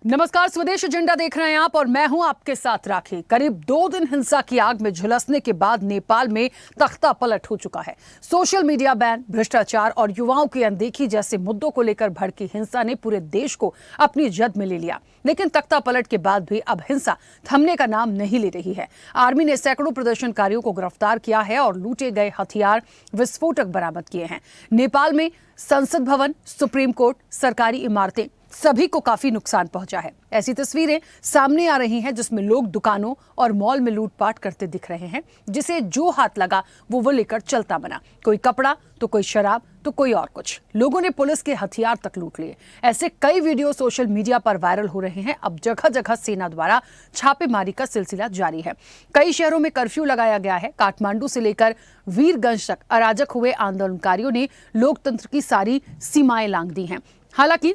नमस्कार, स्वदेश एजेंडा देख रहे हैं आप और मैं हूं आपके साथ राखी। करीब 2 दिन हिंसा की आग में झुलसने के बाद नेपाल में तख्ता पलट हो चुका है। सोशल मीडिया बैन, भ्रष्टाचार और युवाओं की अनदेखी जैसे मुद्दों को लेकर भड़की हिंसा ने पूरे देश को अपनी जद में ले लिया। लेकिन तख्ता पलट के बाद भी अब हिंसा थमने का नाम नहीं ले रही है। आर्मी ने सैकड़ों प्रदर्शनकारियों को गिरफ्तार किया है और लूटे गए हथियार, विस्फोटक बरामद किए हैं। नेपाल में संसद भवन, सुप्रीम कोर्ट, सरकारी इमारतें सभी को काफी नुकसान पहुंचा है। ऐसी तस्वीरें सामने आ रही हैं जिसमें लोग दुकानों और मॉल में लूटपाट करते दिख रहे हैं। जिसे जो हाथ लगा वो लेकर चलता बना। कोई कपड़ा तो कोई शराब तो कोई और कुछ। लोगों ने पुलिस के हथियार तक लूट लिए। ऐसे कई वीडियो सोशल मीडिया पर वायरल हो रहे हैं। अब जगह जगह सेना द्वारा छापेमारी का सिलसिला जारी है। कई शहरों में कर्फ्यू लगाया गया है। काठमांडू से लेकर वीरगंज तक अराजक हुए आंदोलनकारियों ने लोकतंत्र की सारी सीमाएं लांघ दी हैं। हालांकि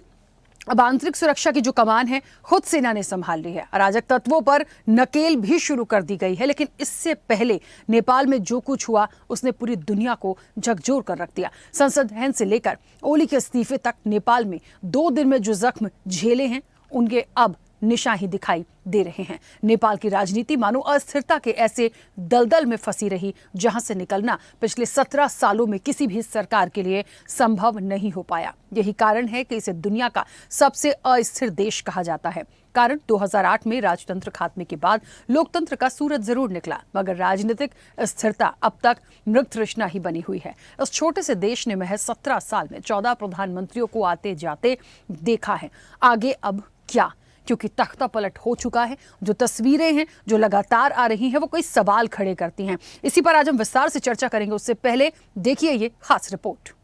अब आंतरिक सुरक्षा की जो कमान है खुद सेना ने संभाल ली है। अराजक तत्वों पर नकेल भी शुरू कर दी गई है। लेकिन इससे पहले नेपाल में जो कुछ हुआ उसने पूरी दुनिया को झकझोर कर रख दिया। संसद भवन से लेकर ओली के इस्तीफे तक नेपाल में 2 दिन में जो जख्म झेले हैं उनके अब निशान ही दिखाई दे रहे हैं। नेपाल की राजनीति मानो अस्थिरता के ऐसे दलदल में फंसी रही जहां से निकलना पिछले 17 सालों में किसी भी सरकार के लिए संभव नहीं हो पाया। यही कारण है कि इसे दुनिया का सबसे अस्थिर देश कहा जाता है। कारण 2008 में राजतंत्र खात्मे के बाद लोकतंत्र का सूरज जरूर निकला, मगर राजनीतिक स्थिरता अब तक मृत तृष्णा ही बनी हुई है। इस छोटे से देश ने महज 17 साल में 14 प्रधानमंत्रियों को आते जाते देखा है। आगे अब क्या? क्योंकि तख्ता पलट हो चुका है। जो तस्वीरें हैं जो लगातार आ रही हैं वो कई सवाल खड़े करती हैं। इसी पर आज हम विस्तार से चर्चा करेंगे। उससे पहले देखिए ये खास रिपोर्ट।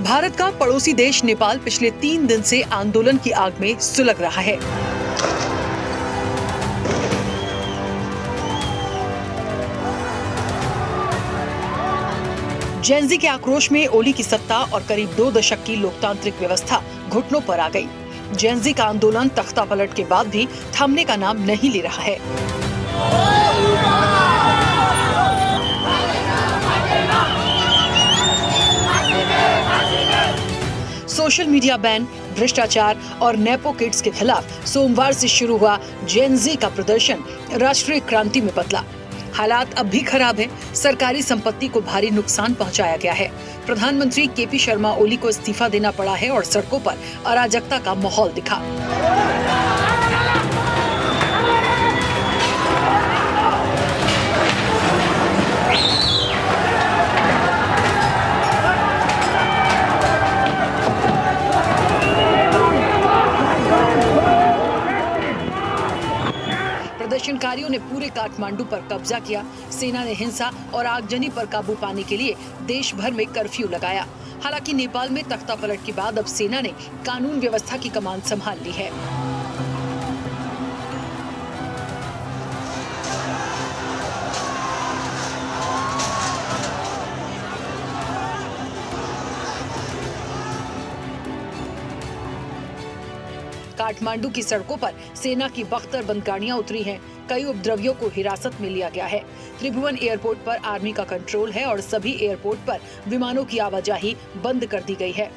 भारत का पड़ोसी देश नेपाल पिछले 3 दिन से आंदोलन की आग में सुलग रहा है। जेनजी के आक्रोश में ओली की सत्ता और करीब 2 दशक की लोकतांत्रिक व्यवस्था घुटनों पर आ गई। जेनजी का आंदोलन तख्ता पलट के बाद भी थमने का नाम नहीं ले रहा है। सोशल मीडिया बैन, भ्रष्टाचार और नेपो किड्स के खिलाफ सोमवार से शुरू हुआ जेनजी का प्रदर्शन राष्ट्रीय क्रांति में बदला। हालात अब भी खराब हैं। सरकारी संपत्ति को भारी नुकसान पहुंचाया गया है। प्रधानमंत्री केपी शर्मा ओली को इस्तीफा देना पड़ा है और सड़कों पर अराजकता का माहौल दिखा। प्रदर्शनकारियों ने पूरे काठमांडू पर कब्जा किया। सेना ने हिंसा और आगजनी पर काबू पाने के लिए देश भर में कर्फ्यू लगाया। हालांकि नेपाल में तख्ता पलट के बाद अब सेना ने कानून व्यवस्था की कमान संभाल ली है। काठमांडू की सड़कों पर सेना की बख्तरबंद गाड़ियां उतरी हैं। कई उपद्रवियों को हिरासत में लिया गया है। त्रिभुवन एयरपोर्ट पर आर्मी का कंट्रोल है और सभी एयरपोर्ट पर विमानों की आवाजाही बंद कर दी गई है।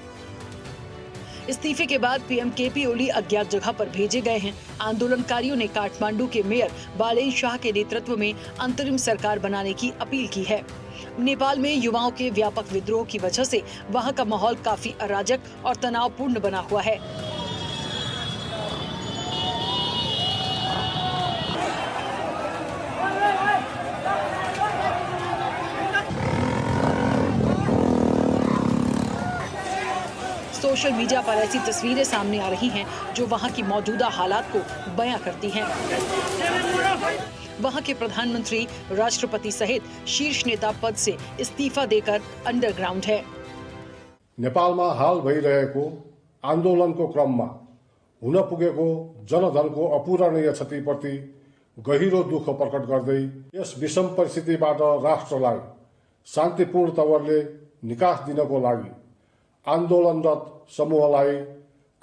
इस्तीफे के बाद पीएम केपी ओली अज्ञात जगह पर भेजे गए हैं। आंदोलनकारियों ने काठमांडू के मेयर बालेन शाह के नेतृत्व में अंतरिम सरकार बनाने की अपील की है। नेपाल में युवाओं के व्यापक विद्रोह की वजह से वहां का माहौल काफी अराजक और तनावपूर्ण बना हुआ है। सोशल मीडिया पर ऐसी तस्वीरें सामने आ रही हैं जो वहां की मौजूदा हालात को बयां करती हैं। वहां के प्रधानमंत्री, राष्ट्रपति सहित शीर्ष नेता पद से इस्तीफा देकर अंडरग्राउंड है। नेपालमा हाल भइरहेको आन्दोलनको क्रममा हुन पुगेको जनधनको अपूरणीय क्षतिप्रति गहिरो दुःख प्रकट गर्दै यस विषम परिस्थितिबाट राष्ट्रलाई शान्तिपूर्ण तवरले निकास दिनको लागि आन्दोलनरत समूहलाई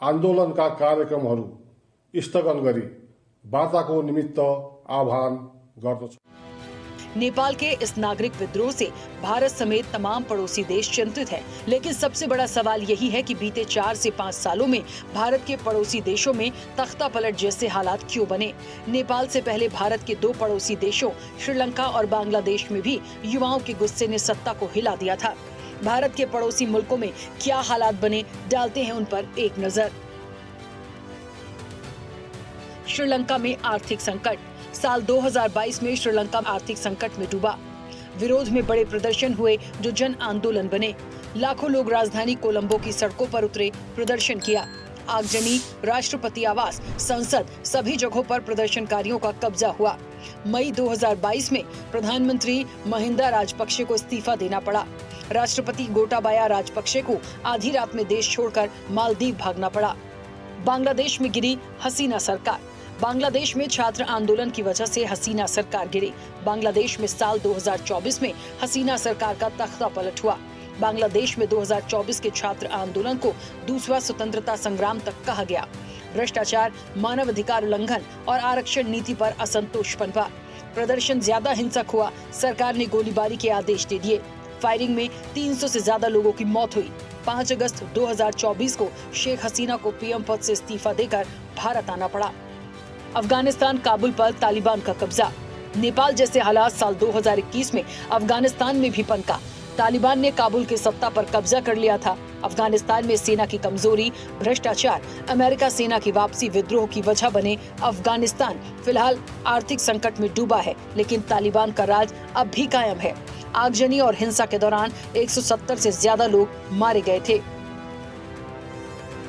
आन्दोलनका कार्यक्रमहरू स्थगन गरी वार्ताको निमित्त आह्वान गर्दछु। नेपाल के इस नागरिक विद्रोह से भारत समेत तमाम पड़ोसी देश चिंतित हैं, लेकिन सबसे बड़ा सवाल यही है कि बीते 4 से 5 सालों में भारत के पड़ोसी देशों में तख्ता पलट जैसे हालात क्यों बने। नेपाल से पहले भारत के 2 पड़ोसी देशों श्रीलंका और बांग्लादेश में भी युवाओं के गुस्से ने सत्ता को हिला दिया था। भारत के पड़ोसी मुल्कों में क्या हालात बने, डालते हैं उन पर एक नजर। श्रीलंका में आर्थिक संकट। साल 2022 में श्रीलंका आर्थिक संकट में डूबा। विरोध में बड़े प्रदर्शन हुए जो जन आंदोलन बने। लाखों लोग राजधानी कोलंबो की सड़कों पर उतरे, प्रदर्शन किया। आगजनी, राष्ट्रपति आवास, संसद, सभी जगहों पर प्रदर्शनकारियों का कब्जा हुआ। मई 2022 में प्रधानमंत्री महिंदा राजपक्षे को इस्तीफा देना पड़ा। राष्ट्रपति गोटाबाया राजपक्षे को आधी रात में देश छोड़कर मालदीव भागना पड़ा। बांग्लादेश में गिरी हसीना सरकार। बांग्लादेश में छात्र आंदोलन की वजह से हसीना सरकार गिरी। बांग्लादेश में साल 2024 में हसीना सरकार का तख्ता पलट हुआ। बांग्लादेश में 2024 के छात्र आंदोलन को दूसरा स्वतंत्रता संग्राम तक कहा गया। भ्रष्टाचार, मानवाधिकार उल्लंघन और आरक्षण नीति पर असंतोष पनपा। प्रदर्शन ज्यादा हिंसक हुआ। सरकार ने गोलीबारी के आदेश दे दिए। फायरिंग में 300 से ज्यादा लोगों की मौत हुई। 5 अगस्त 2024 को शेख हसीना को पीएम पद से इस्तीफा देकर भारत आना पड़ा। अफगानिस्तान, काबुल पर तालिबान का कब्जा। नेपाल जैसे हालात साल 2021 में अफगानिस्तान में भी पनका। तालिबान ने काबुल की सत्ता पर कब्जा कर लिया था। अफगानिस्तान में सेना की कमजोरी, भ्रष्टाचार, अमेरिका सेना की वापसी विद्रोह की वजह बने। अफगानिस्तान फिलहाल आर्थिक संकट में डूबा है, लेकिन तालिबान का राज अब भी कायम है। आगजनी और हिंसा के दौरान 170 से ज्यादा लोग मारे गए थे।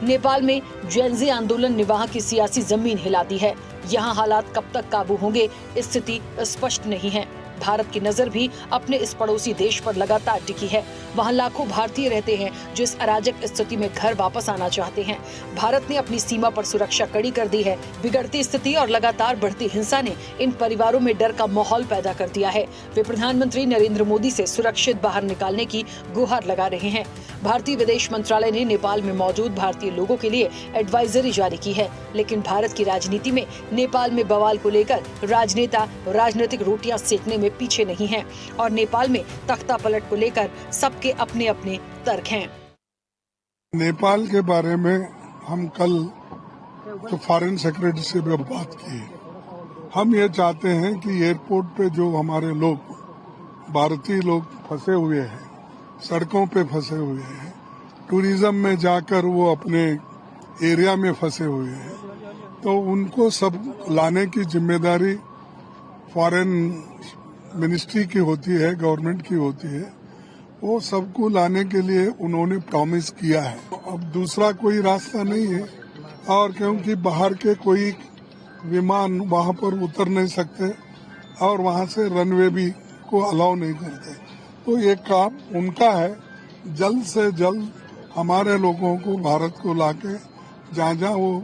नेपाल में जेनजी आंदोलन ने वहां की सियासी जमीन हिला दी है। यहाँ हालात कब तक काबू होंगे, स्थिति स्पष्ट नहीं है। भारत की नजर भी अपने इस पड़ोसी देश पर लगातार टिकी है। वहाँ लाखों भारतीय रहते हैं जो इस अराजक स्थिति में घर वापस आना चाहते हैं। भारत ने अपनी सीमा पर सुरक्षा कड़ी कर दी है। बिगड़ती स्थिति और लगातार बढ़ती हिंसा ने इन परिवारों में डर का माहौल पैदा कर दिया है। वे प्रधानमंत्री नरेंद्र मोदी से सुरक्षित बाहर निकालने की गुहार लगा रहे हैं। भारतीय विदेश मंत्रालय ने नेपाल में मौजूद भारतीय लोगों के लिए एडवाइजरी जारी की है, लेकिन भारत की राजनीति में नेपाल में बवाल को लेकर राजनेता राजनीतिक रोटियां सेकने में पीछे नहीं हैं और नेपाल में तख्ता पलट को लेकर सबके अपने अपने तर्क हैं। नेपाल के बारे में हम कल तो फॉरेन सेक्रेटरी से भी बात की। हम ये चाहते हैं कि एयरपोर्ट पे जो हमारे लोग, भारतीय लोग फंसे हुए हैं, सड़कों पे फंसे हुए हैं, टूरिज्म में जाकर वो अपने एरिया में फंसे हुए हैं, तो उनको सब लाने की जिम्मेदारी फॉरेन मिनिस्ट्री की होती है, गवर्नमेंट की होती है। वो सबको लाने के लिए उन्होंने प्रॉमिस किया है। अब दूसरा कोई रास्ता नहीं है, और क्योंकि बाहर के कोई विमान वहां पर उतर नहीं सकते और वहां से रनवे भी को अलाउ नहीं करते, तो ये काम उनका है। जल्द से जल्द हमारे लोगों को भारत को लाके जहाँ जहाँ वो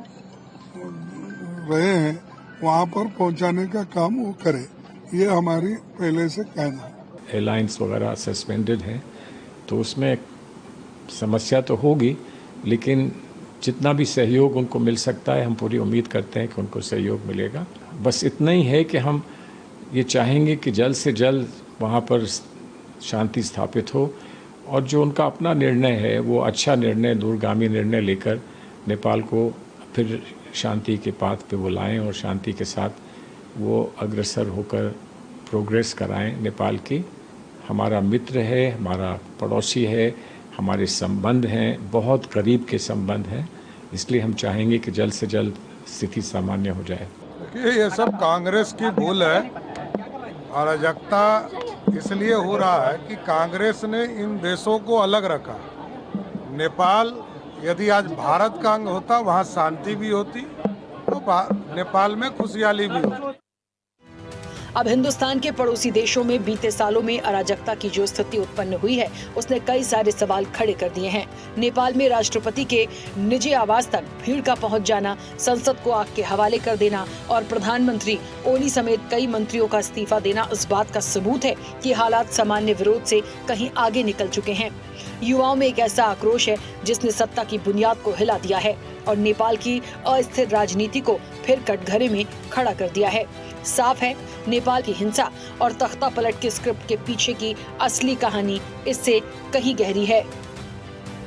रहे हैं वहाँ पर पहुँचाने का काम वो करे, ये हमारी पहले से कहना है। एयरलाइंस वगैरह सस्पेंडेड हैं, तो उसमें समस्या तो होगी, लेकिन जितना भी सहयोग उनको मिल सकता है हम पूरी उम्मीद करते हैं कि उनको सहयोग मिलेगा। बस इतना ही है कि हम ये चाहेंगे कि जल्द से जल्द वहाँ पर शांति स्थापित हो और जो उनका अपना निर्णय है वो अच्छा निर्णय, दूरगामी निर्णय लेकर नेपाल को फिर शांति के पाथ पे वो लाएं और शांति के साथ वो अग्रसर होकर प्रोग्रेस कराएं। नेपाल की हमारा मित्र है, हमारा पड़ोसी है, हमारे संबंध हैं, बहुत करीब के संबंध हैं, इसलिए हम चाहेंगे कि जल्द से जल्द स्थिति सामान्य हो जाए। ये सब कांग्रेस की भूल है। अराजकता इसलिए हो रहा है कि कांग्रेस ने इन देशों को अलग रखा। नेपाल यदि आज भारत का अंग होता, वहाँ शांति भी होती, तो नेपाल में खुशहाली भी होती। अब हिंदुस्तान के पड़ोसी देशों में बीते सालों में अराजकता की जो स्थिति उत्पन्न हुई है उसने कई सारे सवाल खड़े कर दिए हैं। नेपाल में राष्ट्रपति के निजी आवास तक भीड़ का पहुंच जाना, संसद को आग के हवाले कर देना और प्रधानमंत्री ओली समेत कई मंत्रियों का इस्तीफा देना इस बात का सबूत है कि हालात सामान्य विरोध से कहीं आगे निकल चुके हैं। युवाओं में एक ऐसा आक्रोश है जिसने सत्ता की बुनियाद को हिला दिया है और नेपाल की अस्थिर राजनीति को फिर कटघरे में खड़ा कर दिया है। साफ है, नेपाल की हिंसा और तख्ता पलट के स्क्रिप्ट के पीछे की असली कहानी इससे कहीं गहरी है।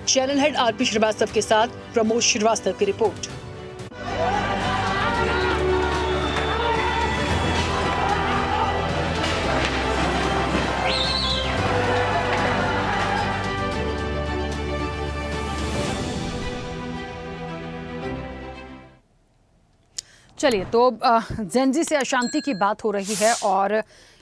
चैनल हेड आरपी श्रीवास्तव के साथ प्रमोद श्रीवास्तव की रिपोर्ट। चलिए, तो जेनजी से अशांति की बात हो रही है और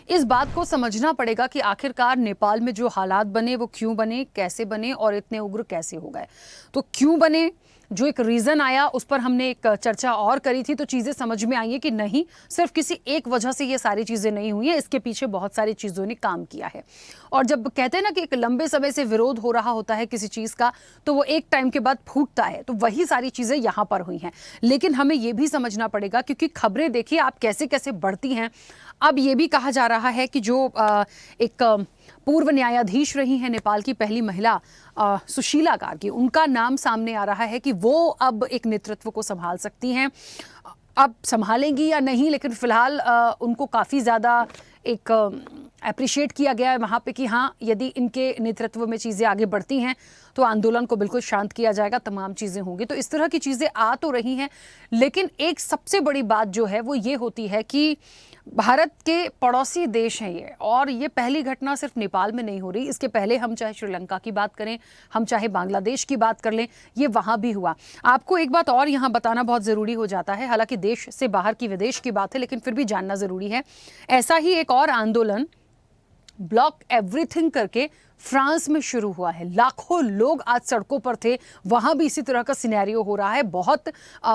इस बात को समझना पड़ेगा कि आखिरकार नेपाल में जो हालात बने वो क्यों बने, कैसे बने और इतने उग्र कैसे हो गए। तो क्यों बने, जो एक रीज़न आया उस पर हमने एक चर्चा और करी थी, तो चीज़ें समझ में आई है कि नहीं, सिर्फ किसी एक वजह से ये सारी चीज़ें नहीं हुई हैं, इसके पीछे बहुत सारी चीज़ों ने काम किया है। और जब कहते हैं ना कि एक लंबे समय से विरोध हो रहा होता है किसी चीज़ का, तो वो एक टाइम के बाद फूटता है, तो वही सारी चीज़ें यहाँ पर हुई हैं। लेकिन हमें ये भी समझना पड़ेगा, क्योंकि खबरें देखिए आप कैसे कैसे बढ़ती हैं। अब ये भी कहा जा रहा है कि जो एक पूर्व न्यायाधीश रही हैं नेपाल की पहली महिला सुशीला कार्की, उनका नाम सामने आ रहा है कि वो अब एक नेतृत्व को संभाल सकती हैं। अब संभालेंगी या नहीं, लेकिन फिलहाल उनको काफ़ी ज़्यादा एक अप्रिशिएट किया गया है वहाँ पे कि हाँ, यदि इनके नेतृत्व में चीज़ें आगे बढ़ती हैं तो आंदोलन को बिल्कुल शांत किया जाएगा, तमाम चीज़ें होंगी। तो इस तरह की चीज़ें आ तो रही हैं, लेकिन एक सबसे बड़ी बात जो है वो ये होती है कि भारत के पड़ोसी देश हैं ये, और ये पहली घटना सिर्फ नेपाल में नहीं हो रही। इसके पहले हम चाहे श्रीलंका की बात करें, हम चाहे बांग्लादेश की बात कर लें, ये वहाँ भी हुआ। आपको एक बात और यहाँ बताना बहुत ज़रूरी हो जाता है, हालांकि देश से बाहर की विदेश की बात है, लेकिन फिर भी जानना ज़रूरी है। ऐसा ही एक और आंदोलन ब्लॉक एवरीथिंग करके फ्रांस में शुरू हुआ है। लाखों लोग आज सड़कों पर थे, वहां भी इसी तरह का सिनेरियो हो रहा है। बहुत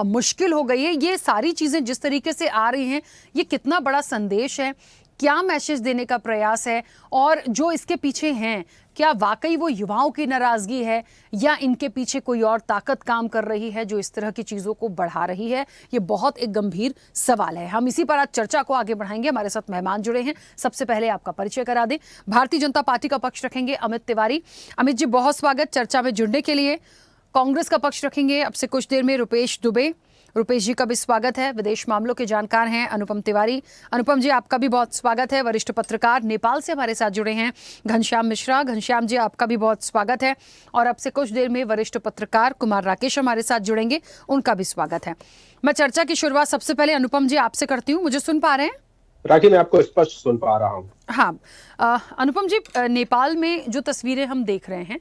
मुश्किल हो गई है। ये सारी चीजें जिस तरीके से आ रही हैं, ये कितना बड़ा संदेश है, क्या मैसेज देने का प्रयास है, और जो इसके पीछे हैं, क्या वाकई वो युवाओं की नाराजगी है या इनके पीछे कोई और ताकत काम कर रही है जो इस तरह की चीज़ों को बढ़ा रही है? ये बहुत एक गंभीर सवाल है। हम इसी पर आज चर्चा को आगे बढ़ाएंगे। हमारे साथ मेहमान जुड़े हैं। सबसे पहले आपका परिचय करा दें। भारतीय जनता पार्टी का पक्ष रखेंगे अमित तिवारी। अमित जी, बहुत स्वागत चर्चा में जुड़ने के लिए। कांग्रेस का पक्ष रखेंगे अब से कुछ देर में रुपेश दुबे। रुपेश जी का भी स्वागत है, विदेश मामलों के जानकार हैं अनुपम तिवारी। अनुपम जी, आपका भी बहुत स्वागत है, वरिष्ठ पत्रकार, नेपाल से हमारे साथ जुड़े हैं घनश्याम मिश्रा। घनश्याम जी, आपका भी बहुत स्वागत है। और अब से कुछ देर में वरिष्ठ पत्रकार कुमार राकेश हमारे साथ जुड़ेंगे, उनका भी स्वागत है। मैं चर्चा की शुरुआत सबसे पहले अनुपम जी आपसे करती हूँ। मुझे सुन पा रहे हैं? राखी, मैं आपको स्पष्ट सुन पा रहा हूँ। हाँ, अनुपम जी, नेपाल में जो तस्वीरें हम देख रहे हैं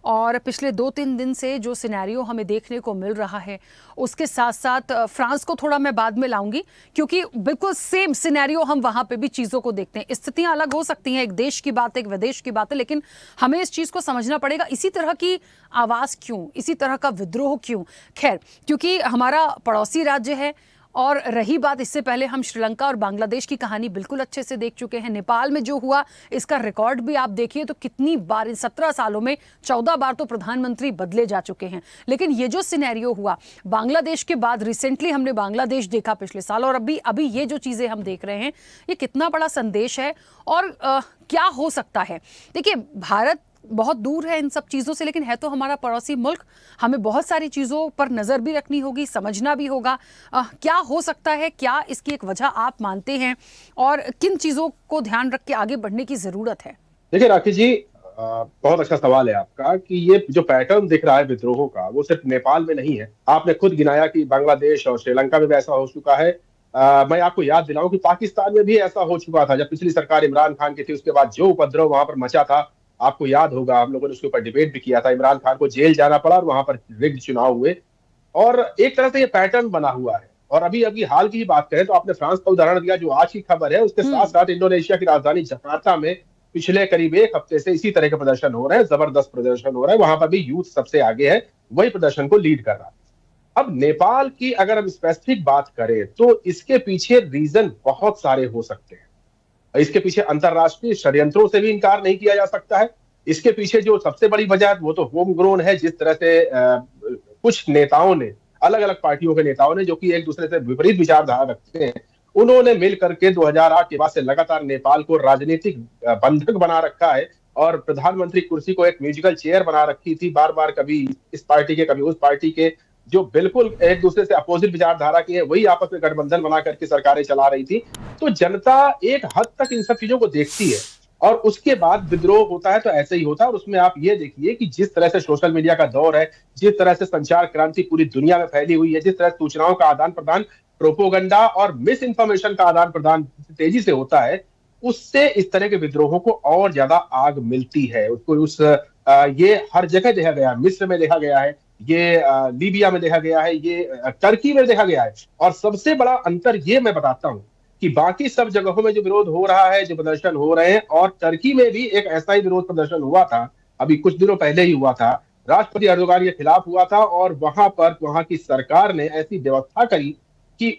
और पिछले 2-3 दिन से जो सिनेरियो हमें देखने को मिल रहा है, उसके साथ साथ फ्रांस को थोड़ा मैं बाद में लाऊंगी, क्योंकि बिल्कुल सेम सिनेरियो हम वहाँ पे भी चीज़ों को देखते हैं। स्थितियाँ अलग हो सकती हैं, एक देश की बात, एक विदेश की बात है, लेकिन हमें इस चीज़ को समझना पड़ेगा, इसी तरह की आवाज़ क्यों, इसी तरह का विद्रोह क्यों। खैर, क्योंकि हमारा पड़ोसी राज्य है, और रही बात इससे पहले हम श्रीलंका और बांग्लादेश की कहानी बिल्कुल अच्छे से देख चुके हैं। नेपाल में जो हुआ, इसका रिकॉर्ड भी आप देखिए तो कितनी बार, इन 17 सालों में 14 बार तो प्रधानमंत्री बदले जा चुके हैं। लेकिन ये जो सिनेरियो हुआ बांग्लादेश के बाद, रिसेंटली हमने बांग्लादेश देखा पिछले साल, और अभी ये जो चीज़ें हम देख रहे हैं, ये कितना बड़ा संदेश है और क्या हो सकता है। देखिए, भारत बहुत दूर है इन सब चीज़ों से, लेकिन है तो हमारा पड़ोसी मुल्क। हमें बहुत सारी चीज़ों पर नज़र भी रखनी होगी, समझना भी होगा क्या हो सकता है, क्या इसकी एक वजह आप मानते हैं, और किन चीज़ों को ध्यान रख के आगे बढ़ने की ज़रूरत है? देखिए राखी जी, बहुत अच्छा सवाल है आपका कि ये जो पैटर्न दिख रहा है विद्रोहों का, वो सिर्फ नेपाल में नहीं है। आपने खुद गिनाया कि बांग्लादेश और श्रीलंका में भी ऐसा हो चुका है। मैं आपको याद दिलाऊं कि पाकिस्तान में भी ऐसा हो चुका था। जब पिछली सरकार इमरान खान की थी, उसके बाद जो उपद्रव वहां पर मचा था, आपको याद होगा, हम लोगों ने उसके ऊपर डिबेट भी किया था। इमरान खान को जेल जाना पड़ा और वहां पर रिग्ड चुनाव हुए, और एक तरह से ये पैटर्न बना हुआ है। और अभी हाल की बात करें तो आपने फ्रांस का उदाहरण दिया, जो आज की खबर है, उसके साथ साथ इंडोनेशिया की राजधानी जकार्ता में पिछले करीब 1 हफ्ते से इसी तरह के प्रदर्शन हो रहे हैं। जबरदस्त प्रदर्शन हो रहा है, वहां पर भी यूथ सबसे आगे है, वही प्रदर्शन को लीड कर रहा है। अब नेपाल की अगर हम स्पेसिफिक बात करें तो इसके पीछे रीजन बहुत सारे हो सकते हैं। इसके पीछे अंतरराष्ट्रीय षड्यंत्रों से भी इनकार नहीं किया जा सकता है। इसके पीछे जो सबसे बड़ी वजह है वो तो होम ग्रोन है, जिस तरह से कुछ नेताओं ने, अलग अलग पार्टियों के नेताओं ने, जो कि एक दूसरे से विपरीत विचारधारा रखते हैं, उन्होंने मिल करके 2008 के बाद से लगातार नेपाल को राजनीतिक बंधक बना रखा है और प्रधानमंत्री कुर्सी को एक म्यूजिकल चेयर बना रखी थी। बार बार कभी इस पार्टी के कभी उस पार्टी के, जो बिल्कुल एक दूसरे से अपोजिट विचारधारा की है, वही आपस में गठबंधन बना करके सरकारें चला रही थी। तो जनता एक हद तक इन सब चीजों को देखती है और उसके बाद विद्रोह होता है तो ऐसे ही होता है। और उसमें आप ये देखिए कि जिस तरह से सोशल मीडिया का दौर है, जिस तरह से संचार क्रांति पूरी दुनिया में फैली हुई है, जिस तरह सूचनाओं का आदान प्रदान, प्रोपोगंडा और मिस इन्फॉर्मेशन का आदान प्रदान तेजी से होता है, उससे इस तरह के विद्रोहों को और ज्यादा आग मिलती है। उसको ये हर जगह देखा गया है, मिस्र में देखा गया है, ये लीबिया में देखा गया है, ये टर्की में देखा गया है। और सबसे बड़ा अंतर ये मैं बताता हूं कि बाकी सब जगहों में जो विरोध हो रहा है, जो प्रदर्शन हो रहे हैं, और टर्की में भी एक ऐसा ही विरोध प्रदर्शन हुआ था, अभी कुछ दिनों पहले ही हुआ था, राष्ट्रपति अर्दोगान के खिलाफ हुआ था। और वहां पर वहां की सरकार ने ऐसी व्यवस्था करी कि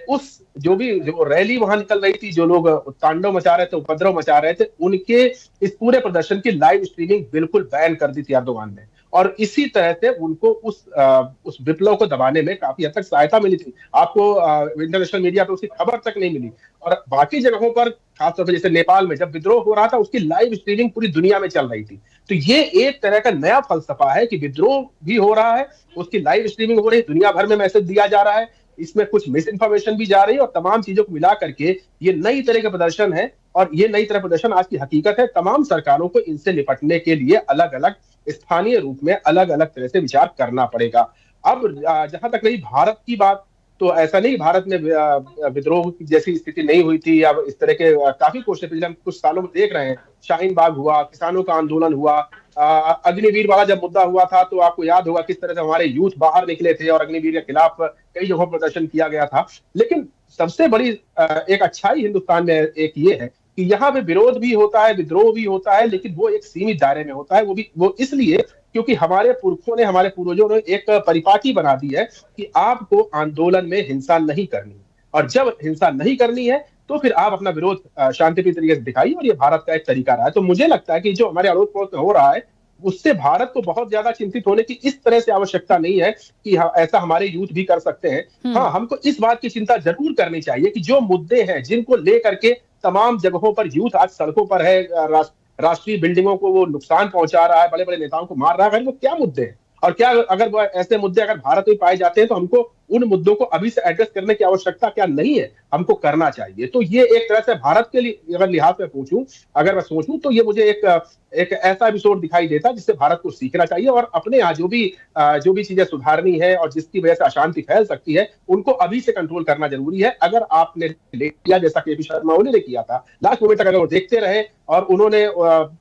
जो रैली वहां निकल रही थी, जो लोग तांडव मचा रहे थे, उपद्रव मचा रहे थे, उनके इस पूरे प्रदर्शन की लाइव स्ट्रीमिंग बिल्कुल बैन कर दी थी अर्दोगान ने। और इसी तरह से उनको उस विप्लव को दबाने में काफी हद तक सहायता मिली थी। आपको इंटरनेशनल मीडिया पे उसकी खबर तक नहीं मिली। और बाकी जगहों पर, खासतौर पर जैसे नेपाल में जब विद्रोह हो रहा था, उसकी लाइव स्ट्रीमिंग पूरी दुनिया में चल रही थी। तो ये एक तरह का नया फलसफा है कि विद्रोह भी हो रहा है, उसकी लाइव स्ट्रीमिंग हो रही है, दुनिया भर में मैसेज दिया जा रहा है, इसमें कुछ मिस इन्फॉर्मेशन भी जा रही है, और तमाम चीजों को मिला करके ये नई तरह का प्रदर्शन है। और ये नई तरह प्रदर्शन आज की हकीकत है। तमाम सरकारों को इनसे निपटने के लिए अलग अलग स्थानीय रूप में अलग अलग तरह से विचार करना पड़ेगा। अब जहां तक रही भारत की बात, तो ऐसा नहीं भारत में विद्रोह जैसी स्थिति नहीं हुई थी। अब इस तरह के काफी कोशिशें पिछले हम कुछ सालों में देख रहे हैं। शाहीन बाग हुआ, किसानों का आंदोलन हुआ, अग्निवीर वाला जब मुद्दा हुआ था तो आपको याद होगा किस तरह से हमारे यूथ बाहर निकले थे और अग्निवीर के खिलाफ कई जगहों प्रदर्शन किया गया था। लेकिन सबसे बड़ी एक अच्छाई हिंदुस्तान में एक ये है कि यहाँ पे विरोध भी होता है, विद्रोह भी होता है, लेकिन वो एक सीमित दायरे में होता है। वो इसलिए क्योंकि हमारे पुरखों ने, हमारे पूर्वजों ने एक परिपाटी बना दी है कि आपको आंदोलन में हिंसा नहीं करनी है, और जब हिंसा नहीं करनी है तो फिर आप अपना विरोध शांतिप्रिय तरीके से दिखाइए। और ये भारत का एक तरीका रहा है। तो मुझे लगता है कि जो हमारे अड़ोस पड़ोस में हो रहा है, उससे भारत को बहुत ज्यादा चिंतित होने की इस तरह से आवश्यकता नहीं है कि ऐसा हमारे यूथ भी कर सकते हैं। हाँ, हमको इस बात की चिंता जरूर करनी चाहिए कि जो मुद्दे हैं जिनको लेकर के तमाम जगहों पर यूथ आज सड़कों पर है, राष्ट्रीय बिल्डिंगों को वो नुकसान पहुंचा रहा है, बड़े बड़े नेताओं को मार रहा है, वो क्या मुद्दे हैं? और क्या अगर वो ऐसे मुद्दे अगर भारत में पाए जाते हैं तो हमको उन मुद्दों को अभी से एड्रेस करने की आवश्यकता क्या नहीं है, हमको करना चाहिए। तो ये एक तरह से भारत के लिए अगर लिहाज में पूछूं, अगर मैं सोचूं, तो ये मुझे एक ऐसा एपिसोड दिखाई देता जिससे भारत को सीखना चाहिए और अपने यहाँ जो भी चीजें सुधारनी है और जिसकी वजह से अशांति फैल सकती है, उनको अभी से कंट्रोल करना जरूरी है। अगर आपने किया जैसा केपी शर्मा ओली ने किया था, लास्ट मोमेंट तक अगर वो देखते रहे और उन्होंने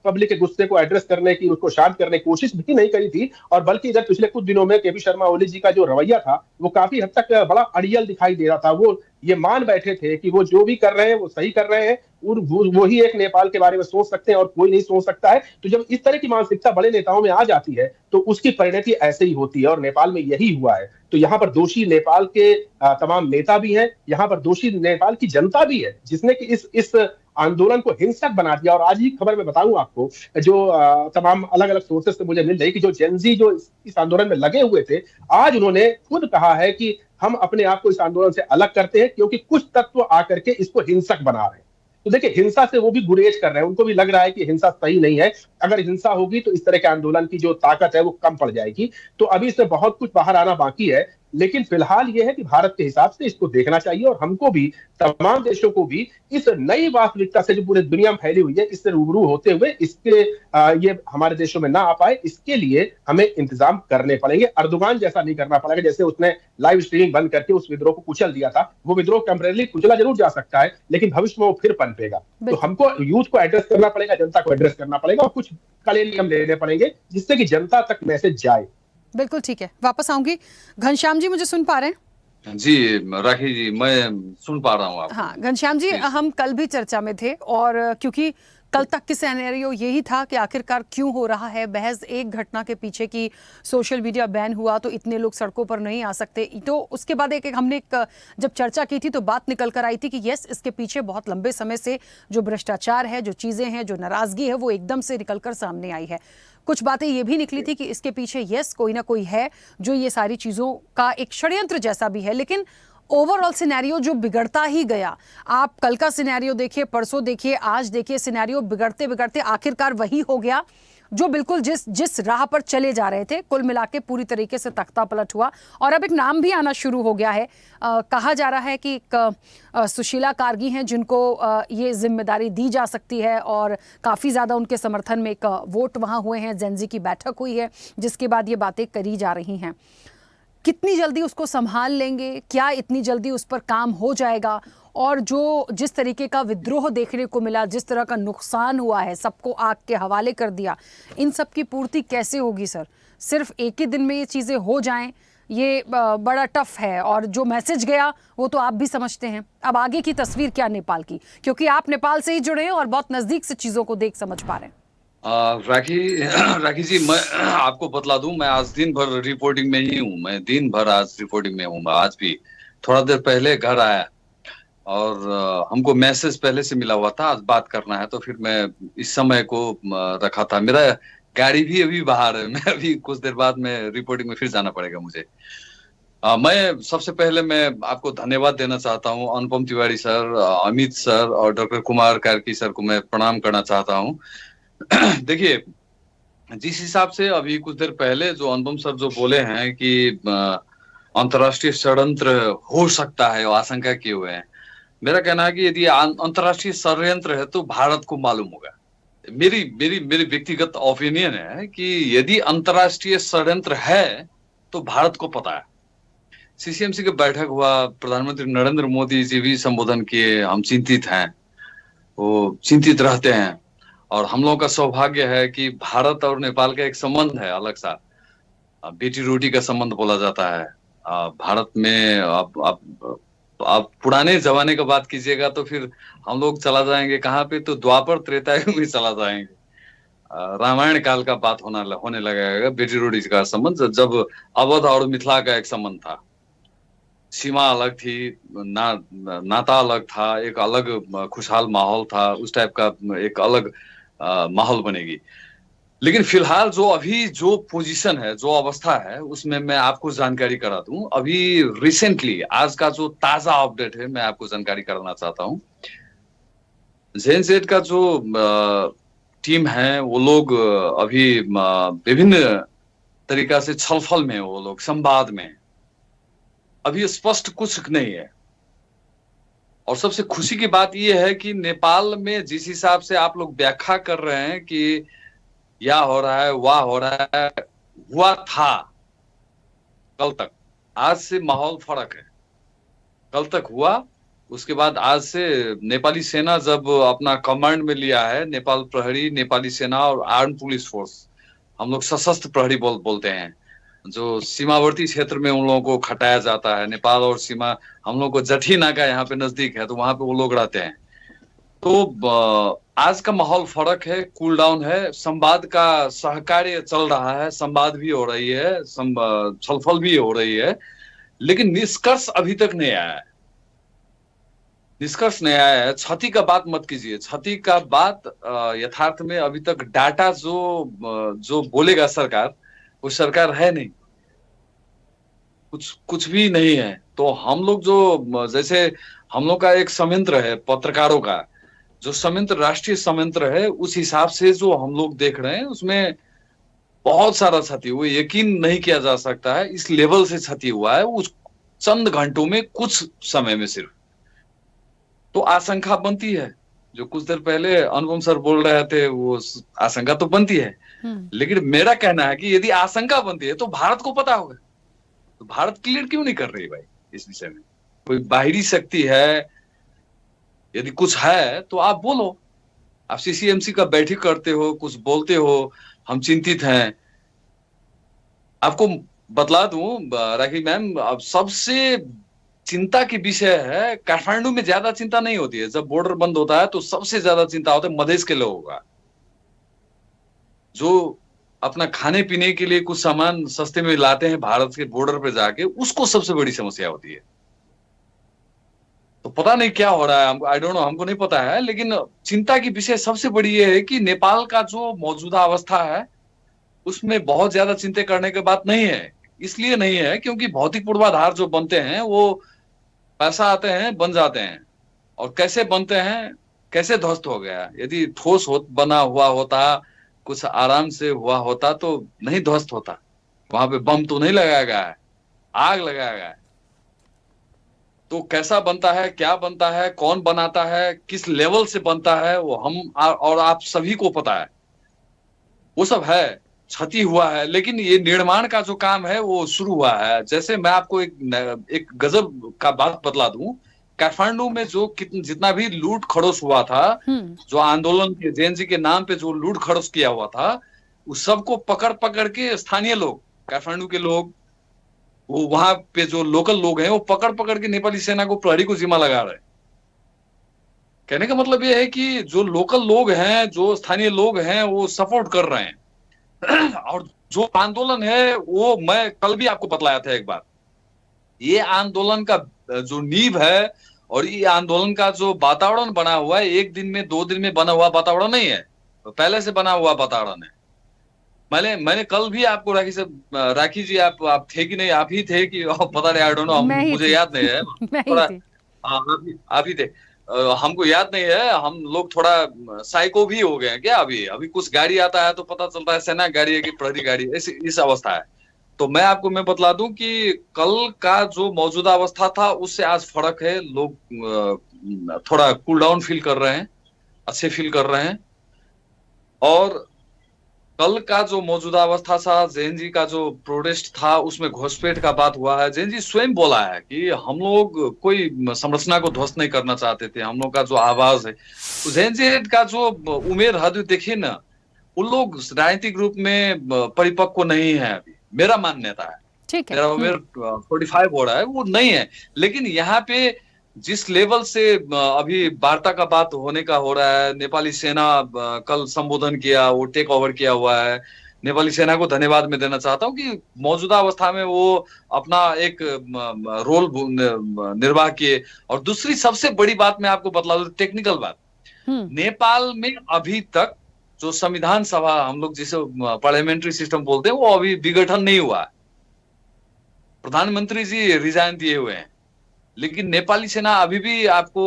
पब्लिक के गुस्से को एड्रेस करने की, उसको शांत करने की कोशिश भी नहीं करी थी, और बल्कि इधर पिछले कुछ दिनों में केपी शर्मा ओली जी का जो रवैया था वो काफी हद तक बड़ा अड़ियल दिखाई दे रहा था। वो ये मान बैठे थे कि वो जो भी कर रहे हैं वो सही कर रहे हैं, वो ही एक नेपाल के बारे में सोच सकते हैं और कोई नहीं सोच सकता है। तो जब इस तरह की मानसिकता बड़े नेताओं में आ जाती है तो उसकी परिणति ऐसे ही होती है, और नेपाल में यही हुआ है। तो यहाँ पर दोषी नेपाल के तमाम नेता भी हैं, यहाँ पर दोषी नेपाल की जनता भी है, जिसने कि इस आंदोलन को हिंसक बना दिया। और आज ही खबर में बताऊं आपको, जो तमाम अलग अलग सोर्सेस से मुझे मिल रही कि जो जेनजी जो इस आंदोलन में लगे हुए थे, आज उन्होंने खुद कहा है कि हम अपने आप को इस आंदोलन से अलग करते हैं क्योंकि कुछ तत्व आकर के इसको हिंसक बना रहे हैं। तो देखिए, हिंसा से वो भी गुरेज कर रहे हैं, उनको भी लग रहा है कि हिंसा सही नहीं है। अगर हिंसा होगी तो इस तरह के आंदोलन की जो ताकत है वो कम पड़ जाएगी। तो अभी इससे बहुत कुछ बाहर आना बाकी है, लेकिन फिलहाल ये है कि भारत के हिसाब से इसको देखना चाहिए और हमको भी, तमाम देशों को भी इस नई वास्तविकता से जो पूरी दुनिया में फैली हुई है, इससे रूबरू होते हुए इसके ये हमारे देशों में ना आ पाए, इसके लिए हमें इंतजाम करने पड़ेंगे। अर्दोगान जैसा नहीं करना पड़ेगा जैसे उसने लाइव स्ट्रीमिंग बंद करके उस विद्रोह को कुचल दिया था। वो विद्रोह टेम्परेरी कुचला जरूर जा सकता है, लेकिन भविष्य में वो फिर पनपेगा। तो हमको यूथ को एड्रेस करना पड़ेगा, जनता को एड्रेस करना पड़ेगा, और कुछ कड़े नियम लेने पड़ेंगे जिससे कि जनता तक मैसेज जाए। बिल्कुल ठीक है, वापस आऊंगी। घनश्याम जी, मुझे सुन पा रहे हैं? जी राखी जी, मैं सुन पा रहा हूँ आप। हाँ घनश्याम जी, हम कल भी चर्चा में थे और क्योंकि कल तक की सिनेरियो यही था कि आखिरकार क्यों हो रहा है बहस एक घटना के पीछे की सोशल मीडिया बैन हुआ तो इतने लोग सड़कों पर नहीं आ सकते, तो उसके बाद हमने जब चर्चा की थी तो बात निकल कर आई थी कि यस, इसके पीछे बहुत लंबे समय से जो भ्रष्टाचार है, जो चीज़ें हैं, जो नाराज़गी है, वो एकदम से निकल कर सामने आई है। कुछ बातें ये भी निकली थी कि इसके पीछे यस कोई ना कोई है जो ये सारी चीज़ों का एक षड्यंत्र जैसा भी है, लेकिन ओवरऑल सिनेरियो जो बिगड़ता ही गया। आप कल का सिनेरियो देखिए, परसों देखिए, आज देखिए, सिनेरियो बिगड़ते बिगड़ते आखिरकार वही हो गया जो बिल्कुल जिस राह पर चले जा रहे थे, कुल मिला के पूरी तरीके से तख्ता पलट हुआ। और अब एक नाम भी आना शुरू हो गया है। कहा जा रहा है कि सुशीला कारगी हैं जिनको ये जिम्मेदारी दी जा सकती है, और काफ़ी ज़्यादा उनके समर्थन में एक वोट वहाँ हुए हैं, जेनजी की बैठक हुई है जिसके बाद ये बातें करी जा रही हैं। कितनी जल्दी उसको संभाल लेंगे, क्या इतनी जल्दी उस पर काम हो जाएगा, और जिस तरीके का विद्रोह देखने को मिला, जिस तरह का नुकसान हुआ है, सबको आग के हवाले कर दिया, इन सब की पूर्ति कैसे होगी सर? सिर्फ एक ही दिन में ये चीज़ें हो जाएं, ये बड़ा टफ है। और जो मैसेज गया वो तो आप भी समझते हैं। अब आगे की तस्वीर क्या नेपाल की, क्योंकि आप नेपाल से ही जुड़े हैं और बहुत नज़दीक से चीज़ों को देख समझ पा रहे हैं। राखी जी, मैं आपको बतला दूं, मैं आज दिन भर रिपोर्टिंग में ही हूँ। मैं दिन भर आज रिपोर्टिंग में हूँ। आज भी थोड़ा देर पहले घर आया और हमको मैसेज पहले से मिला हुआ था, आज बात करना है, तो फिर मैं इस समय को रखा था। मेरा गाड़ी भी अभी बाहर है, मैं अभी कुछ देर बाद में रिपोर्टिंग में फिर जाना पड़ेगा मुझे। मैं सबसे पहले मैं आपको धन्यवाद देना चाहता हूँ, अनुपम तिवारी सर, अमित सर और डॉक्टर कुमार कार्की सर को मैं प्रणाम करना चाहता हूँ। देखिए, जिस हिसाब से अभी कुछ देर पहले जो अनुपम सर जो बोले हैं कि अंतर्राष्ट्रीय षड्यंत्र हो सकता है, आशंका किए हुए हैं, मेरा कहना है कि यदि अंतर्राष्ट्रीय षड्यंत्र है तो भारत को मालूम होगा। मेरी व्यक्तिगत ओपिनियन है कि यदि अंतर्राष्ट्रीय षड्यंत्र है तो भारत को पता है। सीसीएमसी का बैठक हुआ, प्रधानमंत्री नरेंद्र मोदी जी भी संबोधन किए, हम चिंतित हैं, वो चिंतित रहते हैं। और हम लोगों का सौभाग्य है कि भारत और नेपाल का एक संबंध है अलग सा, बेटी रोटी का संबंध बोला जाता है। भारत में आप पुराने जमाने का बात कीजिएगा तो फिर हम लोग चला जाएंगे कहाँ पे, तो द्वापर त्रेता युग में चला जाएंगे। रामायण काल का बात होने लगेगा बेटी रोटी का संबंध, जब अवध और मिथिला का एक संबंध था। सीमा अलग थी, नाता अलग था, एक अलग खुशहाल माहौल था, उस टाइप का एक अलग माहौल बनेगी। लेकिन फिलहाल जो पोजीशन है, जो अवस्था है, उसमें मैं आपको जानकारी करा दूं। अभी रिसेंटली आज का जो ताजा अपडेट है मैं आपको जानकारी कराना चाहता हूं। जेनजेड का जो टीम है वो लोग अभी विभिन्न तरीका से छलफल में, वो लोग संवाद में, अभी स्पष्ट कुछ नहीं है। और सबसे खुशी की बात यह है कि नेपाल में जिस हिसाब से आप लोग व्याख्या कर रहे हैं कि या हो रहा है, वाह हो रहा है, हुआ था कल तक, आज से माहौल फर्क है। कल तक हुआ, उसके बाद आज से नेपाली सेना जब अपना कमांड में लिया है, नेपाल प्रहरी, नेपाली सेना और आर्म पुलिस फोर्स, हम लोग सशस्त्र प्रहरी बोलते हैं, जो सीमावर्ती क्षेत्र में उन लोगों को खटाया जाता है। नेपाल और सीमा, हम लोग को जठी नाका यहाँ पे नजदीक है, तो वहां पे वो लोग रहते हैं। तो आज का माहौल फर्क है, कूल डाउन है, संवाद का सहकार्य चल रहा है, संवाद भी हो रही है, छलफल भी हो रही है, लेकिन निष्कर्ष अभी तक नहीं आया है। निष्कर्ष नहीं आया है। क्षति का बात मत कीजिए, क्षति का बात यथार्थ में अभी तक डाटा जो बोलेगा सरकार, वो सरकार है नहीं, कुछ भी नहीं है। तो हम लोग जो, जैसे हम लोग का एक संयंत्र है पत्रकारों का, जो संयंत्र राष्ट्रीय संयंत्र है, उस हिसाब से जो हम लोग देख रहे हैं उसमें बहुत सारा क्षति, वो यकीन नहीं किया जा सकता है, इस लेवल से क्षति हुआ है उस चंद घंटों में, कुछ समय में सिर्फ। तो आशंका बनती है, जो कुछ देर पहले अनुपम सर बोल रहे थे, वो आशंका तो बनती है। लेकिन मेरा कहना है कि यदि आशंका बनती है तो भारत को पता होगा, तो भारत क्लियर क्यों नहीं कर रही भाई इस विषय में? कोई बाहरी शक्ति है, यदि कुछ है तो आप बोलो। आप सीसीएमसी का बैठक करते हो, कुछ बोलते हो, हम चिंतित हैं। आपको बतला दूं राखी मैम, अब सबसे चिंता की विषय है। काठमांडू में ज्यादा चिंता नहीं होती है। जब बॉर्डर बंद होता है तो सबसे ज्यादा चिंता होता है मधेश के लोगों का, जो अपना खाने पीने के लिए कुछ सामान सस्ते में लाते हैं भारत के बॉर्डर पे जाके, उसको सबसे बड़ी समस्या होती है। तो पता नहीं क्या हो रहा है, हमको आई डोंट नो, हमको नहीं पता है, लेकिन चिंता की विषय सबसे बड़ी ये है कि नेपाल का जो मौजूदा अवस्था है उसमें बहुत ज्यादा चिंता करने की बात नहीं है। इसलिए नहीं है क्योंकि भौतिक पूर्वाधार जो बनते हैं वो पैसा आते हैं बन जाते हैं, और कैसे बनते हैं, कैसे ध्वस्त हो गया। यदि ठोस बना हुआ होता, कुछ आराम से हुआ होता तो नहीं ध्वस्त होता। वहां पे बम तो नहीं लगाया गया है, आग लगाया गया है। तो कैसा बनता है, क्या बनता है, कौन बनाता है, किस लेवल से बनता है, वो हम और आप सभी को पता है। वो सब है, क्षति हुआ है, लेकिन ये निर्माण का जो काम है वो शुरू हुआ है। जैसे मैं आपको एक गजब का बात बतला दूं, काठमांडू में जो जितना भी लूट खड़ोस हुआ था, जो आंदोलन के जेएनजी के नाम पे जो लूट खड़ोस किया हुआ था, उस सबको पकड़ पकड़ के स्थानीय लोग, काठमांडू के लोग, वो वहां पे जो लोकल लोग हैं, वो पकड़ पकड़ के नेपाली सेना को, प्रहरी को जिम्मा लगा रहे हैं। कहने का मतलब ये है कि जो लोकल लोग हैं, जो स्थानीय लोग हैं, वो सपोर्ट कर रहे हैं। और जो आंदोलन है वो मैं कल भी आपको बतलाया था एक बार, ये आंदोलन का जो नींव है और ये आंदोलन का जो वातावरण बना हुआ है, एक दिन में 2 दिन में बना हुआ वातावरण नहीं है, तो पहले से बना हुआ वातावरण है। मैंने कल भी आपको राखी जी, आप थे कि नहीं, आप ही थे कि पता नहीं, आई डोंट नो, मुझे याद नहीं है। थोड़ा आप ही थे, हमको याद नहीं है। हम लोग थोड़ा साइको भी हो गए हैं क्या। अभी कुछ गाड़ी आता है तो पता चलता है सेना गाड़ी है कि प्रहरी गाड़ी है, इस अवस्था है। तो मैं बतला दूं कि कल का जो मौजूदा अवस्था था उससे आज फर्क है। लोग थोड़ा कूल डाउन फील कर रहे हैं, अच्छे फील कर रहे हैं। और कल का जो मौजूदा अवस्था था, जैन जी का जो प्रोटेस्ट था, उसमें घुसपैठ का बात हुआ है। जैन जी स्वयं बोला है कि हम लोग कोई संरचना को ध्वस्त नहीं करना चाहते थे, हम लोग का जो आवाज है। तो जैन जी का जो उमेर हद देखिए ना, उन लोग राजनीतिक रूप में परिपक्व नहीं है अभी, मेरा मान्यता है। ठीक है, मेरा उम्र 45 हो रहा है, वो नहीं है। लेकिन यहाँ पे जिस लेवल से अभी वार्ता का बात होने का हो रहा है, नेपाली सेना कल संबोधन किया, वो टेक ओवर किया हुआ है। नेपाली सेना को धन्यवाद मैं देना चाहता हूँ कि मौजूदा अवस्था में वो अपना एक रोल निर्वाह किए। और दूसरी सबसे बड़ी बात मैं आपको बतला दूं, टेक्निकल बात, नेपाल में अभी तक जो संविधान सभा, हम लोग जिसे पार्लियामेंट्री सिस्टम बोलते हैं, वो अभी विघटन नहीं हुआ। प्रधानमंत्री जी रिजाइन दिए हुए हैं, लेकिन नेपाली सेना अभी भी आपको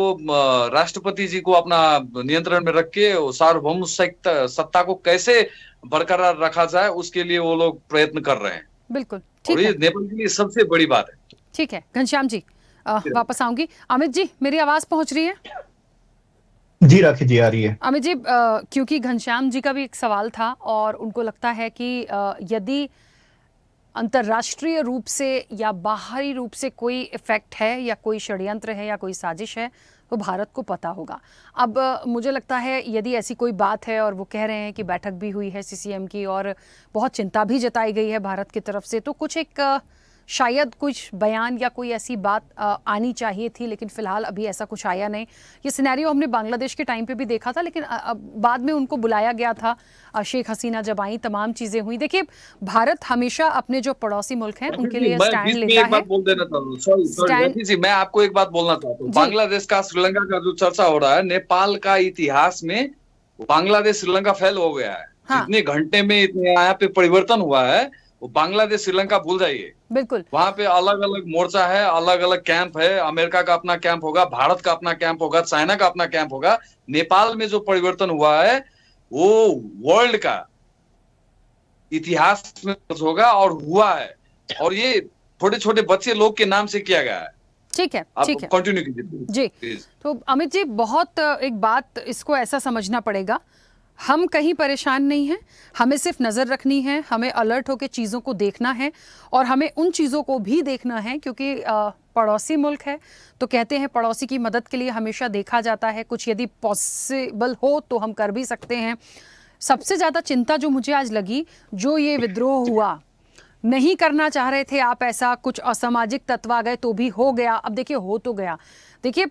राष्ट्रपति जी को अपना नियंत्रण में रख के सार्वभौम सत्ता को कैसे बरकरार रखा जाए, उसके लिए वो लोग प्रयत्न कर रहे हैं। बिल्कुल और ठीक ये है, नेपाल के लिए सबसे बड़ी बात है। ठीक है घनश्याम जी, वापस आऊंगी। अमित जी, मेरी आवाज पहुंच रही है? जी राखी जी, आ रही है। अमित जी, क्योंकि घनश्याम जी का भी एक सवाल था और उनको लगता है कि यदि अंतर्राष्ट्रीय रूप से या बाहरी रूप से कोई इफेक्ट है या कोई षड्यंत्र है या कोई साजिश है तो भारत को पता होगा। अब मुझे लगता है यदि ऐसी कोई बात है और वो कह रहे हैं कि बैठक भी हुई है सीसीएम की और बहुत चिंता भी जताई गई है भारत की तरफ से, तो कुछ एक शायद कुछ बयान या कोई ऐसी बात आनी चाहिए थी, लेकिन फिलहाल अभी ऐसा कुछ आया नहीं। ये सिनेरियो हमने बांग्लादेश के टाइम पे भी देखा था, लेकिन बाद में उनको बुलाया गया था, शेख हसीना जब आई, तमाम चीजें हुई। देखिए, भारत हमेशा अपने जो पड़ोसी मुल्क हैं उनके लिए स्टैंड लेता है। बोल देना चाहता हूँ, मैं आपको एक बात बोलना चाहता हूँ। बांग्लादेश का, श्रीलंका का जो चर्चा हो रहा है, नेपाल का इतिहास में बांग्लादेश श्रीलंका फेल हो गया है। जितने घंटे में इतने यहाँ पे परिवर्तन हुआ है, वो बांग्लादेश श्रीलंका भूल जाइए। बिल्कुल, वहां पे अलग अलग मोर्चा है, अलग अलग कैंप है। अमेरिका का अपना कैंप होगा, भारत का अपना कैंप होगा, चाइना का अपना कैंप होगा। नेपाल में जो परिवर्तन हुआ है वो वर्ल्ड का इतिहास में होगा और हुआ है, और ये छोटे छोटे बच्चे लोग के नाम से किया गया है। ठीक है, ठीक है, कंटिन्यू कीजिए जी। तो अमित जी, बहुत एक बात इसको ऐसा समझना पड़ेगा, हम कहीं परेशान नहीं हैं, हमें सिर्फ नज़र रखनी है, हमें अलर्ट होकर चीज़ों को देखना है और हमें उन चीज़ों को भी देखना है क्योंकि पड़ोसी मुल्क है तो कहते हैं पड़ोसी की मदद के लिए हमेशा देखा जाता है। कुछ यदि पॉसिबल हो तो हम कर भी सकते हैं। सबसे ज़्यादा चिंता जो मुझे आज लगी, जो ये विद्रोह हुआ, नहीं करना चाह रहे थे आप ऐसा, कुछ असामाजिक तत्व आ गए तो भी हो गया। अब देखिए हो तो गया। देखिए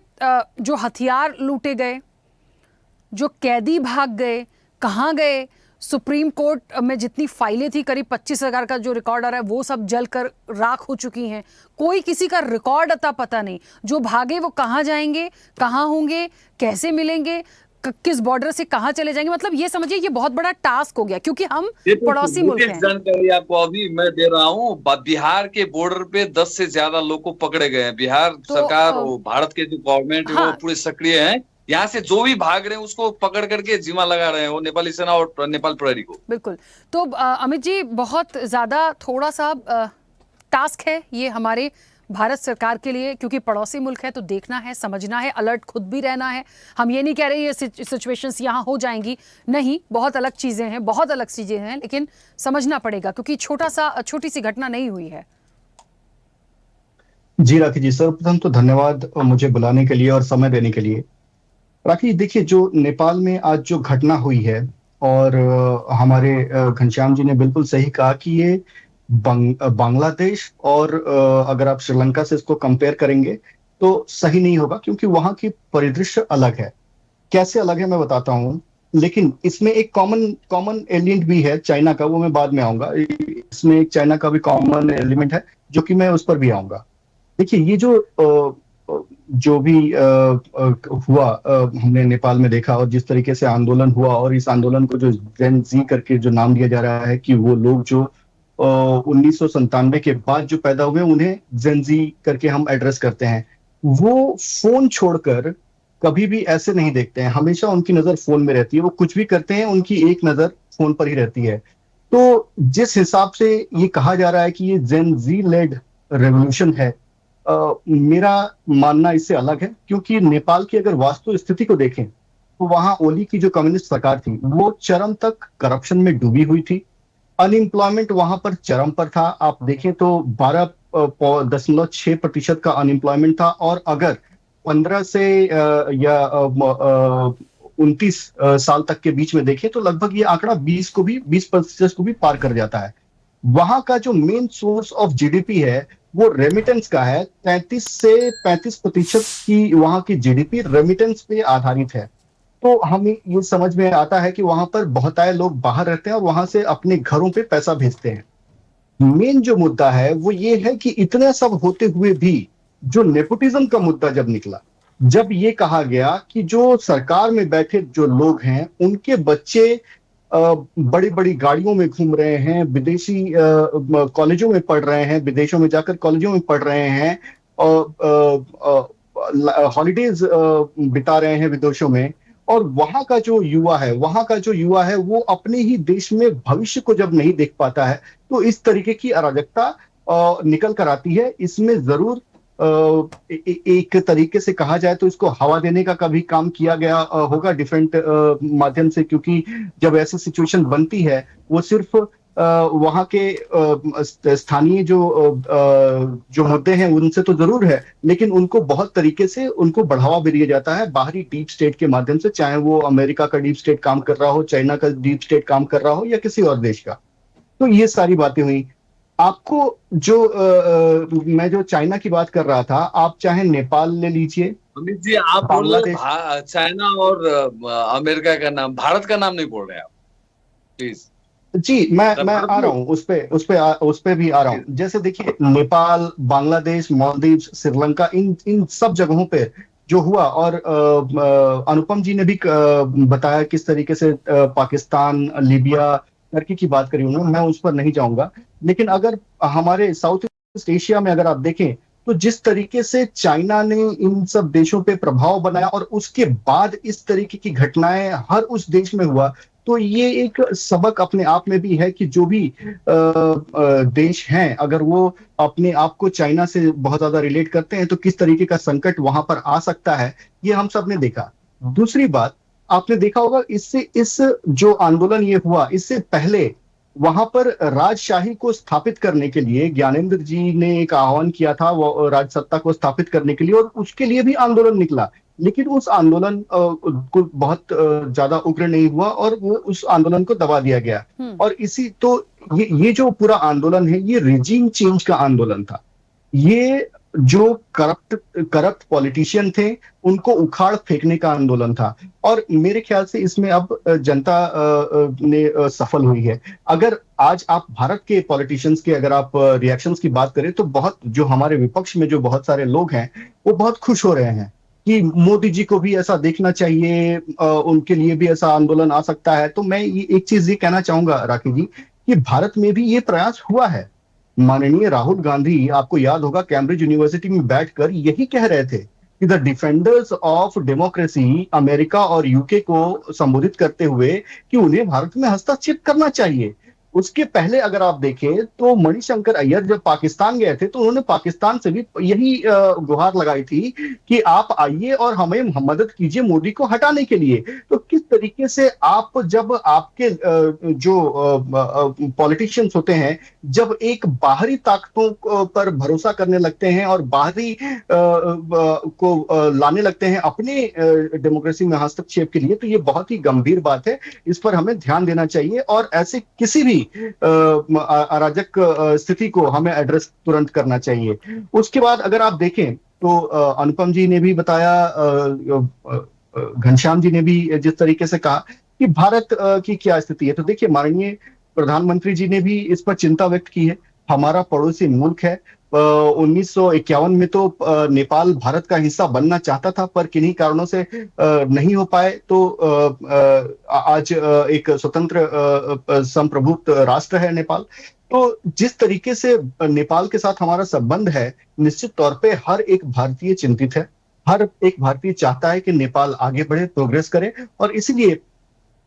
जो हथियार लूटे गए, जो कैदी भाग गए, कहाँ गए, सुप्रीम कोर्ट में जितनी फाइलें थी करीब 25,000 का जो रिकॉर्ड आ रहा है वो सब जलकर राख हो चुकी हैं। कोई किसी का रिकॉर्ड अता पता नहीं। जो भागे वो कहाँ जाएंगे, कहाँ होंगे, कैसे मिलेंगे, किस बॉर्डर से कहाँ चले जाएंगे। मतलब ये समझिए ये बहुत बड़ा टास्क हो गया, क्योंकि हम पड़ोसी मुल्क हैं। जानकारी आपको अभी मैं दे रहा हूँ, बिहार के बॉर्डर पे 10 से ज्यादा लोग को पकड़े गए हैं। बिहार तो, सरकार और भारत के जो गवर्नमेंट है हाँ, वो पूरे सक्रिय हैं। यहाँ से जो भी भाग रहे हैं उसको पकड़ करके जिम्मा लगा रहे हैं वो नेपाली सेना और नेपाल प्रहरी को। बिल्कुल। तो अमित जी बहुत ज्यादा थोड़ा सा टास्क है ये हमारे भारत सरकार के लिए, क्योंकि पड़ोसी मुल्क है तो देखना है, समझना है, अलर्ट खुद भी रहना है। हम ये नहीं कह रहे ये सिचुएशंस यहाँ हो जाएंगी, नहीं, बहुत अलग चीजें हैं, बहुत अलग चीजें हैं, लेकिन समझना पड़ेगा क्योंकि छोटी सी घटना नहीं हुई है। जी राखी जी, सर्वप्रथम तो धन्यवाद मुझे बुलाने के लिए और समय देने के लिए। राखी देखिए, जो नेपाल में आज जो घटना हुई है, और हमारे घनश्याम जी ने बिल्कुल सही कहा कि ये बांग्लादेश और अगर आप श्रीलंका से इसको कंपेयर करेंगे तो सही नहीं होगा, क्योंकि वहां की परिदृश्य अलग है। कैसे अलग है मैं बताता हूं, लेकिन इसमें एक कॉमन एलिमेंट भी है चाइना का, वो मैं बाद में आऊंगा। इसमें एक चाइना का भी कॉमन एलिमेंट है जो कि मैं उस पर भी आऊंगा। देखिए ये जो भी हुआ, हमने नेपाल में देखा, और जिस तरीके से आंदोलन हुआ, और इस आंदोलन को जो जेन जी करके जो नाम दिया जा रहा है कि वो लोग जो 1997 के बाद जो पैदा हुए उन्हें जेन जी करके हम एड्रेस करते हैं, वो फोन छोड़कर कभी भी ऐसे नहीं देखते हैं। हमेशा उनकी नजर फोन में रहती है, वो कुछ भी करते हैं उनकी एक नजर फोन पर ही रहती है। तो जिस हिसाब से ये कहा जा रहा है कि ये जेन जी लेड रेवोल्यूशन है, मेरा मानना इससे अलग है, क्योंकि नेपाल की अगर वास्तु स्थिति को देखें तो वहां ओली की जो कम्युनिस्ट सरकार थी वो चरम तक करप्शन में डूबी हुई थी। अनएम्प्लॉयमेंट वहां पर चरम पर था। आप देखें तो 12.6% का अनएम्प्लॉयमेंट था, और अगर 15 से या 29 साल तक के बीच में देखें तो लगभग ये आंकड़ा 20% को भी पार कर जाता है। वहां का जो मेन सोर्स ऑफ जीडीपी है वो रेमिटेंस का है। 33 से 35% की वहां की जीडीपी रेमिटेंस पे आधारित है। तो हमें ये समझ में आता है कि वहां पर बहुताय लोग बाहर रहते हैं और वहां से अपने घरों पे पैसा भेजते हैं। मेन जो मुद्दा है वो ये है कि इतना सब होते हुए भी जो नेपोटिज्म का मुद्दा जब निकला, जब ये कहा गया कि जो सरकार में बैठे जो लोग हैं उनके बच्चे बड़ी बड़ी गाड़ियों में घूम रहे हैं, विदेशी कॉलेजों में पढ़ रहे हैं, विदेशों में जाकर कॉलेजों में पढ़ रहे हैं, हॉलीडेज बिता रहे हैं विदेशों में, और वहां का जो युवा है वो अपने ही देश में भविष्य को जब नहीं देख पाता है तो इस तरीके की अराजकता निकल कर आती है। इसमें जरूर एक तरीके से कहा जाए तो इसको हवा देने का कभी काम किया गया होगा डिफरेंट माध्यम से, क्योंकि जब ऐसी सिचुएशन बनती है वो सिर्फ वहां के स्थानीय जो मुद्दे हैं उनसे तो जरूर है, लेकिन उनको बहुत तरीके से उनको बढ़ावा भी दिया जाता है बाहरी डीप स्टेट के माध्यम से, चाहे वो अमेरिका का डीप स्टेट काम कर रहा हो, चाइना का डीप स्टेट काम कर रहा हो, या किसी और देश का। तो ये सारी बातें हुई। आपको मैं जो चाइना की बात कर रहा था, आप चाहे नेपाल ले लीजिए, अमित जी आप बोल रहे चाइना और अमेरिका का नाम, भारत का नाम नहीं बोल रहे आप प्लीज। जी मैं आ रहा हूँ उस पे भी आ रहा हूँ। जैसे देखिए नेपाल, बांग्लादेश, मालदीव, श्रीलंका, इन सब जगहों पे जो हुआ, और अनुपम जी ने भी बताया किस तरीके से पाकिस्तान, लीबिया, टर्की की बात करी उन्होंने, मैं उस पर नहीं जाऊंगा। लेकिन अगर हमारे साउथ ईस्ट एशिया में अगर आप देखें तो जिस तरीके से चाइना ने इन सब देशों पे प्रभाव बनाया और उसके बाद इस तरीके की घटनाएं हर उस देश में हुआ, तो ये एक सबक अपने आप में भी है कि जो भी देश हैं अगर वो अपने आप को चाइना से बहुत ज्यादा रिलेट करते हैं तो किस तरीके का संकट वहां पर आ सकता है, ये हम सब ने देखा। दूसरी बात आपने देखा होगा, इस जो आंदोलन ये हुआ, इससे पहले वहां पर राजशाही को स्थापित करने के लिए ज्ञानेंद्र जी ने एक आह्वान किया था, वो राजसत्ता को स्थापित करने के लिए, और उसके लिए भी आंदोलन निकला। लेकिन उस आंदोलन को बहुत ज्यादा उग्र नहीं हुआ और वो उस आंदोलन को दबा दिया गया। और ये जो पूरा आंदोलन है, ये रिजीम चेंज का आंदोलन था। ये जो करप्ट पॉलिटिशियन थे, उनको उखाड़ फेंकने का आंदोलन था। और मेरे ख्याल से इसमें अब जनता ने सफल हुई है। अगर आज आप भारत के पॉलिटिशियंस के अगर आप रिएक्शंस की बात करें, तो बहुत जो हमारे विपक्ष में जो बहुत सारे लोग हैं, वो बहुत खुश हो रहे हैं कि मोदी जी को भी ऐसा देखना चाहिए, उनके लिए भी ऐसा आंदोलन आ सकता है। तो मैं एक चीज ये कहना चाहूंगा राखी जी, कि भारत में भी ये प्रयास हुआ है। माननीय राहुल गांधी, आपको याद होगा, कैम्ब्रिज यूनिवर्सिटी में बैठकर यही कह रहे थे कि the defenders of democracy, America और यूके को संबोधित करते हुए, कि उन्हें भारत में हस्तक्षेप करना चाहिए। उसके पहले अगर आप देखें तो मणिशंकर अय्यर जब पाकिस्तान गए थे, तो उन्होंने पाकिस्तान से भी यही गुहार लगाई थी कि आप आइए और हमें मदद कीजिए मोदी को हटाने के लिए। तो किस तरीके से आप, जब आपके जो पॉलिटिशियंस होते हैं, जब एक बाहरी ताकतों पर भरोसा करने लगते हैं और बाहरी को लाने लगते हैं अपने डेमोक्रेसी में हस्तक्षेप के लिए, तो ये बहुत ही गंभीर बात है। इस पर हमें ध्यान देना चाहिए और ऐसे किसी भी अराजक स्थिति को हमें एड्रेस तुरंत करना चाहिए। उसके बाद अगर आप देखें तो अनुपम जी ने भी बताया, घनश्याम जी ने भी जिस तरीके से कहा कि भारत की क्या स्थिति है, तो देखिए माननीय प्रधानमंत्री जी ने भी इस पर चिंता व्यक्त की है। हमारा पड़ोसी मुल्क है। 1951 में तो नेपाल भारत का हिस्सा बनना चाहता था, पर किन्हीं कारणों से नहीं हो पाए। तो आज एक स्वतंत्र संप्रभुत्व राष्ट्र है नेपाल। तो जिस तरीके से नेपाल के साथ हमारा संबंध है, निश्चित तौर पे हर एक भारतीय चिंतित है। हर एक भारतीय चाहता है कि नेपाल आगे बढ़े, प्रोग्रेस करे, और इसलिए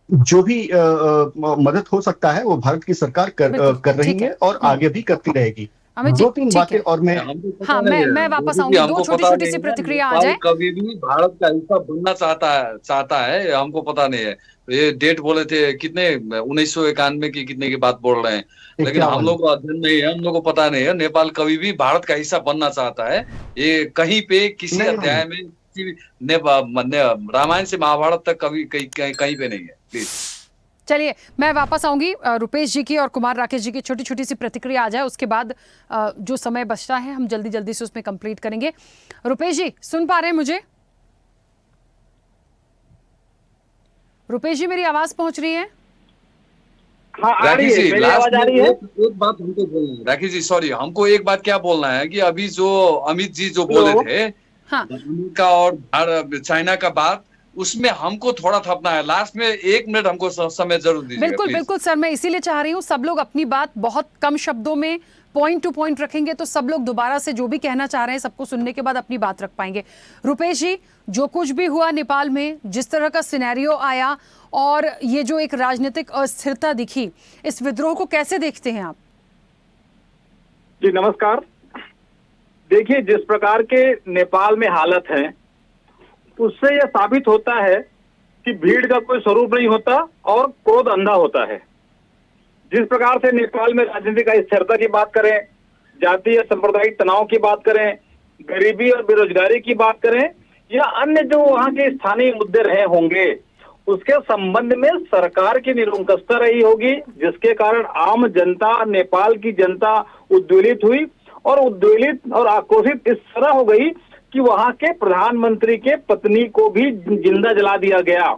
जो भी मदद हो सकता है वो भारत की सरकार कर रही है और आगे भी करती रहेगी। दो तीन बातें और मैं हाँ, मैं वापस आऊंगी। दो छोटी छोटी सी प्रतिक्रिया आ जाए। कभी भी भारत का हिस्सा बनना चाहता है, हमको पता नहीं है। ये डेट बोले थे कितने, 1991 की कितने की बात बोल रहे हैं, लेकिन हम लोग को अध्ययन नहीं है, हम लोग को पता नहीं है। नेपाल कभी भी भारत का हिस्सा बनना चाहता है। ये कहीं पे किसी अध्याय में, रामायण से महाभारत तक कभी कहीं पे नहीं है। प्लीज चलिए, मैं वापस आऊंगी। रुपेश जी की और कुमार राकेश जी की छोटी छोटी सी प्रतिक्रिया आ जाए, उसके बाद जो समय बचता है हम जल्दी जल्दी से उसमें कंप्लीट करेंगे। रुपेश जी सुन पा रहे हैं मुझे? रुपेश जी मेरी आवाज पहुंच रही है? हाँ, राकेश जी, लास्ट में एक बात हमको बोलना है। राकेश जी सॉरी, हमको एक बात क्या बोलना है कि अभी जो अमित जी जो बोले थे, हाँ, अमेरिका और चाइना का बात, उसमें हमको थोड़ा थपना है। लास्ट में 1 मिनट हमको समय जरूर दीजिए। बिल्कुल बिल्कुल सर, मैं इसीलिए चाह रही हूँ सब लोग अपनी बात बहुत कम शब्दों में पॉइंट टू पॉइंट रखेंगे, तो सब लोग दोबारा से जो भी कहना चाह रहे हैं सबको सुनने के बाद अपनी बात रख पाएंगे। रुपेश जी, जो कुछ भी हुआ नेपाल में, जिस तरह का सिनेरियो आया और ये जो एक राजनीतिक अस्थिरता दिखी, इस विद्रोह को कैसे देखते हैं आप? जी नमस्कार। देखिए, जिस प्रकार के नेपाल में हालत है, उससे यह साबित होता है कि भीड़ का कोई स्वरूप नहीं होता और क्रोध अंधा होता है। जिस प्रकार से नेपाल में राजनीतिक अस्थिरता की बात करें, जातीय सांप्रदायिक तनाव की बात करें, गरीबी और बेरोजगारी की बात करें, या अन्य जो वहां के स्थानीय मुद्दे रहे होंगे, उसके संबंध में सरकार की निरंकुशता रही होगी, जिसके कारण आम जनता, नेपाल की जनता उद्वेलित हुई और उद्वेलित और आक्रोशित इस तरह हो गई कि वहां के प्रधानमंत्री के पत्नी को भी जिंदा जला दिया गया।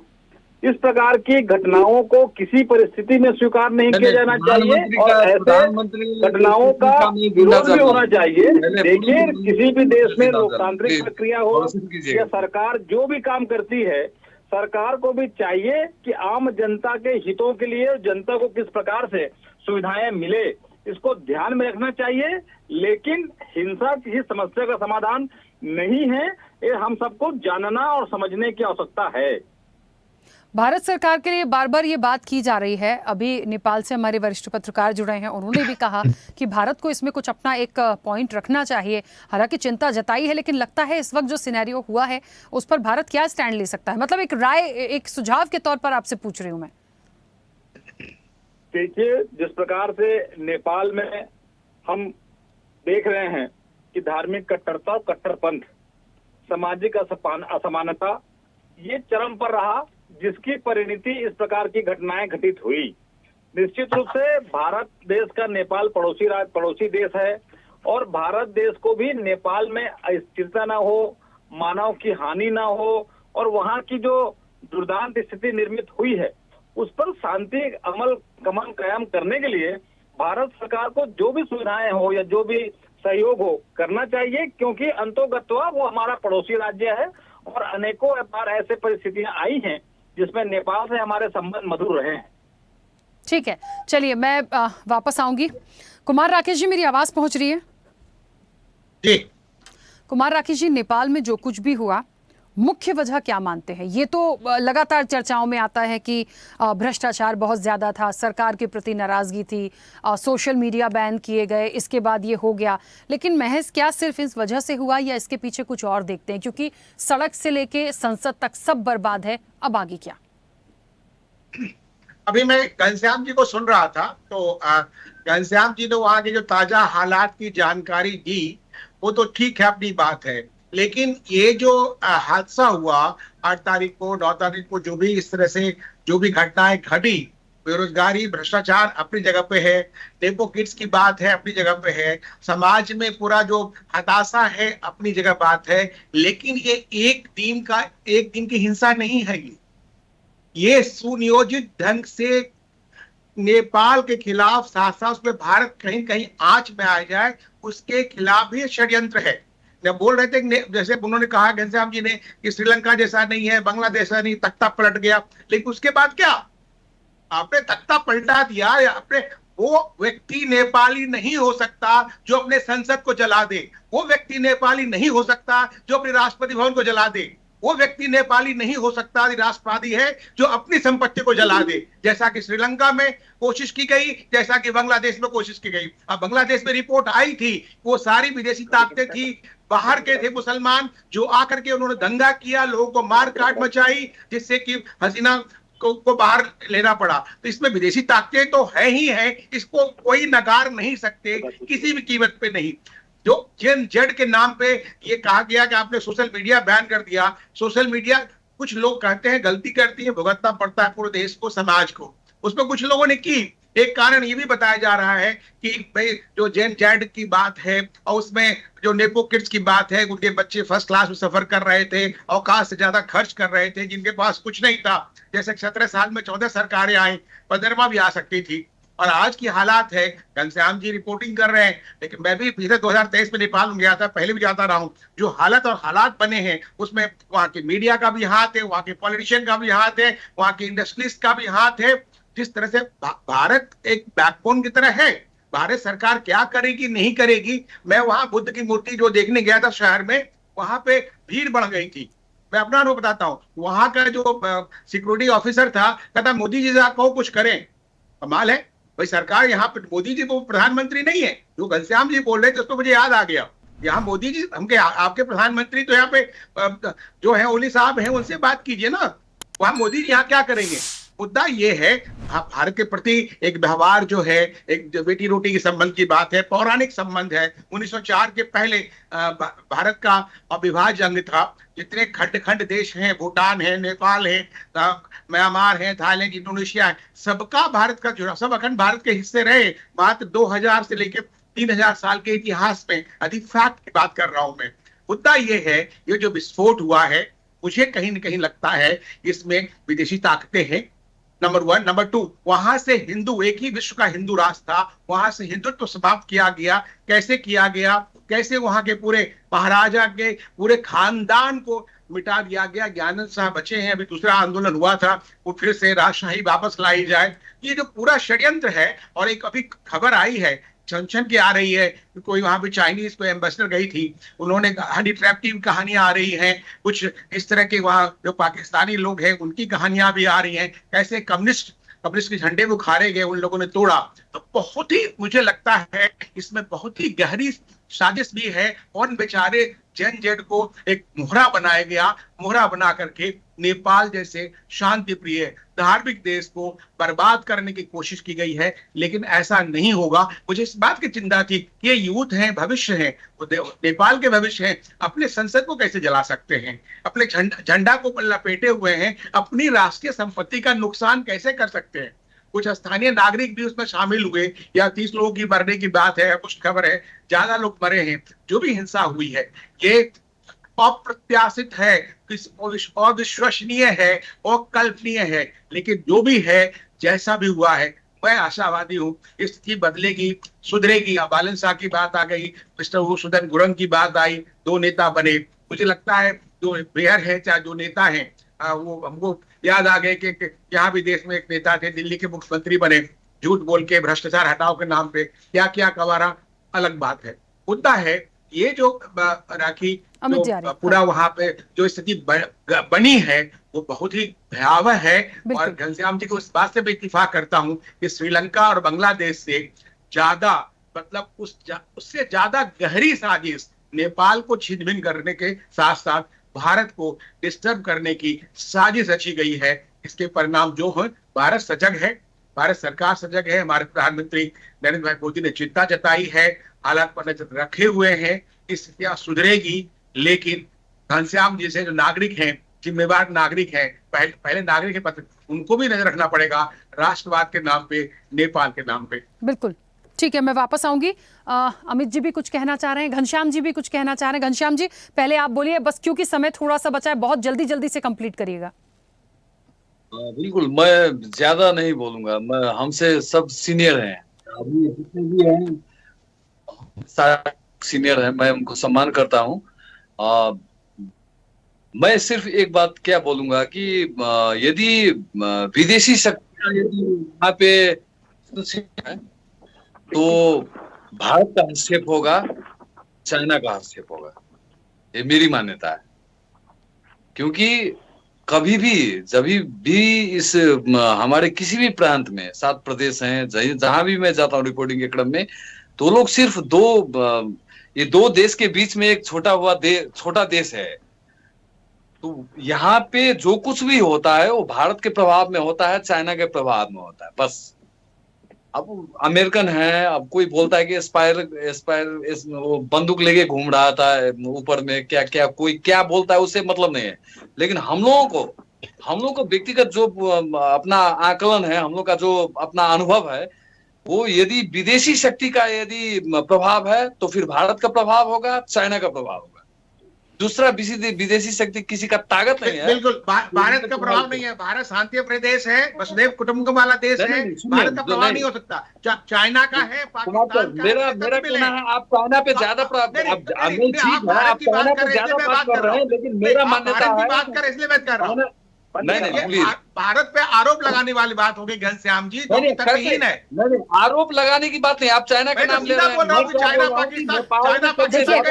इस प्रकार की घटनाओं को किसी परिस्थिति में स्वीकार नहीं किया जाना चाहिए और ऐसे घटनाओं का विरोध भी होना चाहिए। देखिए, किसी भी देश में लोकतांत्रिक प्रक्रिया हो या सरकार जो भी काम करती है, सरकार को भी चाहिए कि आम जनता के हितों के लिए जनता को किस प्रकार से सुविधाएं मिले, इसको ध्यान में रखना चाहिए। लेकिन हिंसा किसी समस्या का समाधान नहीं है, ये हम सबको जानना और समझने की आवश्यकता है। भारत सरकार के लिए बार बार ये बात की जा रही है। अभी नेपाल से हमारे वरिष्ठ पत्रकार जुड़े हैं, उन्होंने भी कहा कि भारत को इसमें कुछ अपना एक पॉइंट रखना चाहिए। हालांकि चिंता जताई है, लेकिन लगता है इस वक्त जो सिनेरियो हुआ है उस पर भारत क्या स्टैंड ले सकता है? मतलब एक राय, एक सुझाव के तौर पर आपसे पूछ रही हूँ मैं। देखिए, जिस प्रकार से नेपाल में हम देख रहे हैं कि धार्मिक कट्टरता, कट्टरपंथ, सामाजिक असमानता ये चरम पर रहा, जिसकी परिणति इस प्रकार की घटनाएं घटित हुई। निश्चित रूप से भारत देश का नेपाल पड़ोसी देश है और भारत देश को भी नेपाल में अस्थिरता ना हो, मानव की हानि ना हो और वहां की जो दुर्दांत स्थिति निर्मित हुई है उस पर शांति अमल कायम करने के लिए भारत सरकार को जो भी सुविधाएं हो या जो भी सहयोग हो करना चाहिए, क्योंकि अंतोगत्वा वो हमारा पड़ोसी राज्य है और अनेकों बार ऐसे परिस्थितियां आई हैं जिसमें नेपाल से हमारे संबंध मधुर रहे हैं। ठीक है, चलिए मैं वापस आऊंगी। कुमार राकेश जी, मेरी आवाज पहुंच रही है? जी कुमार राकेश जी, नेपाल में जो कुछ भी हुआ मुख्य वजह क्या मानते हैं? ये तो लगातार चर्चाओं में आता है कि भ्रष्टाचार बहुत ज्यादा था, सरकार के प्रति नाराजगी थी, सोशल मीडिया बैन किए गए, इसके बाद ये हो गया। लेकिन महज क्या सिर्फ इस वजह से हुआ या इसके पीछे कुछ और देखते हैं? क्योंकि सड़क से लेके संसद तक सब बर्बाद है, अब आगे क्या? अभी मैं घनश्याम जी को सुन रहा था तो घनश्याम जी ने वहां के जो ताजा हालात की जानकारी दी, वो तो ठीक है, अपनी बात है। लेकिन ये जो हादसा हुआ 8 तारीख को 9 तारीख को, जो भी इस तरह से जो भी घटनाएं घटी, बेरोजगारी, भ्रष्टाचार अपनी जगह पे है, नेपो किड्स की बात है अपनी जगह पे है, समाज में पूरा जो हताशा है अपनी जगह बात है। लेकिन ये एक दिन की हिंसा नहीं है। ये सुनियोजित ढंग से नेपाल के खिलाफ साथ साथ उसमें भारत कहीं कहीं आंच में आ जाए उसके खिलाफ भी षड्यंत्र है। जब बोल रहे थे जैसे उन्होंने कहा घनश्याम जी ने कि श्रीलंका जैसा नहीं है, बांग्लादेश जैसा नहीं, तख्ता पलट गया। लेकिन उसके बाद क्या आपने तख्ता पलटा दिया? आपने वो व्यक्ति नेपाली नहीं हो सकता जो अपने संसद को जला दे, वो व्यक्ति नेपाली नहीं हो सकता जो अपने राष्ट्रपति भवन को जला दे, वो व्यक्ति नेपाली नहीं हो सकता राष्ट्रवादी है जो अपनी संपत्ति को जला दे, जैसा कि श्रीलंका में कोशिश की गई, जैसा कि बांग्लादेश में कोशिश की गई। अब बांग्लादेश में रिपोर्ट आई थी, वो सारी विदेशी ताकतें थी, बाहर के थे मुसलमान जो आकर के उन्होंने दंगा किया, लोगों को मार काट मचाई, जिससे कि हसीना को बाहर लेना पड़ा। तो इसमें विदेशी ताकतें तो है ही है, इसको कोई नकार नहीं सकते किसी भी कीमत पे नहीं। जो जेन जेड के नाम पे ये कहा गया कि आपने सोशल मीडिया बैन कर दिया, सोशल मीडिया कुछ लोग कहते हैं गलती करती है, भुगतना पड़ता है पूरे देश को, समाज को। उसमें कुछ लोगों ने की। एक कारण ये भी बताया जा रहा है कि भाई जो जेन जेड की बात है और उसमें जो नेपो किड्स की बात है, उनके बच्चे फर्स्ट क्लास में सफर कर रहे थे, औकात से ज्यादा खर्च कर रहे थे, जिनके पास कुछ नहीं था। जैसे 17 साल में 14 सरकारें आई, 15वां भी आ सकती थी। और आज की हालात है, घनश्याम जी रिपोर्टिंग कर रहे हैं, लेकिन मैं भी पिछले 2023 में नेपाल में गया था, पहले भी जाता रहा हूं। जो हालात बने हैं उसमें वहां के मीडिया का भी हाथ है, वहां के पॉलिटिशियन का भी हाथ है, वहां के इंडस्ट्रियलिस्ट का भी हाथ है। जिस तरह से भारत एक बैकबोन की तरह है, भारत सरकार क्या करेगी नहीं करेगी। मैं वहां बुद्ध की मूर्ति जो देखने गया था शहर में, वहां पे भीड़ बढ़ गई थी। मैं अपना अनुभव बताता हूँ, वहां का जो सिक्योरिटी ऑफिसर था, कहता मोदी जी से आप कहो कुछ करें। कमाल है भाई, सरकार यहाँ पे मोदी जी को प्रधानमंत्री नहीं है। जो घनश्याम जी बोल रहे थे उसको मुझे याद आ गया, यहाँ मोदी जी हमके आपके प्रधानमंत्री तो यहाँ पे जो है ओली साहब हैं, उनसे बात कीजिए ना। वहां मोदी जी यहाँ क्या करेंगे? मुद्दा ये है भारत के प्रति एक व्यवहार जो है, एक बेटी रोटी के संबंध की बात है, पौराणिक संबंध है। 1904 के पहले भारत का अविभाज्य अंग था। जितने खंड देश हैं, भूटान है, नेपाल है, म्यांमार है, थाईलैंड, इंडोनेशिया है, सबका भारत का जुड़ा, सब अखंड भारत के हिस्से रहे। मात्र 2000 से लेकर 3000 साल के इतिहास में अधिक फैक्ट की बात कर रहा हूं मैं। मुद्दा ये है, ये जो विस्फोट हुआ है, मुझे कहीं न कहीं लगता है इसमें विदेशी ताकतें हैं, नंबर 1। नंबर 2, वहां से हिंदू, एक ही विश्व का हिंदू राष्ट्र था, वहां से हिंदुत्व समाप्त किया गया। कैसे किया गया? कैसे वहां के पूरे महाराजा के पूरे खानदान को मिटा दिया गया। ज्ञानंद साहब बचे हैं, अभी दूसरा आंदोलन हुआ था, वो फिर से राजशाही वापस लाई जाए। ये जो पूरा षड्यंत्र है, और एक अभी खबर आई है, छन की आ रही है, कोई वहां पे चाइनीज कोई एम्बेसडर गई थी, उन्होंने हनी ट्रैप की कहानियां आ रही हैं, कुछ इस तरह के वहां जो पाकिस्तानी लोग हैं उनकी कहानियां भी आ रही हैं, कैसे कम्युनिस्ट के झंडे वो उखाड़े गए, उन लोगों ने तोड़ा। तो बहुत ही मुझे लगता है इसमें बहुत ही गहरी साजिश भी है, और बेचारे जेन जेड को एक मोहरा बनाया गया, मोहरा बना करके नेपाल जैसे शांति प्रिय धार्मिक देश को बर्बाद करने की कोशिश की गई है। लेकिन ऐसा नहीं होगा। मुझे इस बात की चिंता थी कि ये यूथ हैं, भविष्य हैं, नेपाल के भविष्य हैं, अपने संसद को कैसे जला सकते हैं, अपने झंडा को लपेटे हुए हैं, अपनी राष्ट्रीय संपत्ति का नुकसान कैसे कर सकते हैं। कुछ स्थानीय नागरिक भी उसमें शामिल हुए, या 30 लोगों की मरने की बात है, कुछ खबर है ज्यादा लोग मरे हैं। जो भी हिंसा हुई है ये अप्रत्याशित है, अविश्वसनीय है और कल्पनीय है, लेकिन जो भी है, जैसा भी हुआ है, मैं आशावादी हूँ स्थिति बदलेगी, सुधरेगी। बालन शाह की बात आ गई, मिस्टर सुदन गुरंग की बात आई, 2 नेता बने। मुझे लगता है जो मेयर है चाहे जो नेता है, वो हमको याद आ गए कि यहाँ भी देश में एक नेता थे, दिल्ली के मुख्यमंत्री बने, झूठ बोल के भ्रष्टाचार हटाओ के नाम पे क्या क्या कवारा, अलग बात है। मुद्दा है ये जो राखी जो पूरा वहां पे जो स्थिति बनी है वो बहुत ही भयावह है। और घनश्याम जी को इस बात से भी इत्तेफाक करता हूं कि श्रीलंका और बांग्लादेश से ज्यादा, मतलब उससे ज्यादा गहरी साजिश नेपाल को छिन-भिन करने के साथ साथ भारत को डिस्टर्ब करने की साजिश रची गई है। इसके परिणाम जो है, भारत सजग है, भारत सरकार सजग है, हमारे प्रधानमंत्री नरेंद्र भाई मोदी ने चिंता जताई है, हालात पर नजर रखे हुए हैं, स्थितियां सुधरेगी। लेकिन घनश्याम जी से जो नागरिक हैं, जिम्मेवार नागरिक हैं, पहले नागरिक है, उनको भी नजर रखना पड़ेगा राष्ट्रवाद के नाम पे, नेपाल के नाम पे। बिल्कुल ठीक है, मैं वापस आऊंगी। अमित जी भी कुछ कहना चाह रहे हैं, घनश्याम जी भी कुछ कहना चाह रहे हैं। घनश्याम जी पहले आप बोलिए, बस क्योंकि समय थोड़ा सा बचा है, बहुत जल्दी जल्दी से कंप्लीट करिएगा। बिल्कुल, मैं ज्यादा नहीं बोलूंगा, मैं हमसे सब सीनियर हैं, अभी जितने भी हैं सारे सीनियर हैं, मैं उनको सम्मान करता हूँ। मैं सिर्फ एक बात क्या बोलूंगा कि यदि विदेशी शक्तियां यदि यहाँ पे तो भारत का हस्तक्षेप होगा, चाइना का हस्तक्षेप होगा, ये मेरी मान्यता है। क्योंकि कभी भी जब भी इस हमारे किसी भी प्रांत में 7 प्रदेश हैं, जहां भी मैं जाता हूँ रिपोर्टिंग के क्रम में, तो लोग सिर्फ ये 2 देश के बीच में एक छोटा देश है। तो यहाँ पे जो कुछ भी होता है वो भारत के प्रभाव में होता है, चाइना के प्रभाव में होता है, बस। अब अमेरिकन है, अब कोई बोलता है कि वो बंदूक लेके घूम रहा था ऊपर में, क्या कोई क्या बोलता है उससे मतलब नहीं है। लेकिन हम लोगों को व्यक्तिगत जो अपना आकलन है, हम लोग का जो अपना अनुभव है, वो यदि विदेशी शक्ति का यदि प्रभाव है तो फिर भारत का प्रभाव होगा, चाइना का प्रभाव होगा। दूसरा विदेशी शक्ति किसी का ताकत नहीं है। बिल्कुल, भारत का प्रभाव नहीं है। भारत शांति प्रदेश है, वसुधैव कुटुंबकम वाला देश है, भारत का प्रभाव नहीं हो सकता। चाइना का है, पाकिस्तान का मेरा कहना है, आप चाइना पे ज्यादा बात कर रहे हैं, लेकिन मेरा मान्यता है बात कर, इसलिए मैं कर रहा हूँ। नहीं, भारत पे आरोप लगाने वाली बात होगी घनश्याम जी, जो तर्कहीन है। नहीं, आरोप लगाने की बात नहीं, आप चाइना का नाम ले रहे हैं। चाइना पाकिस्तान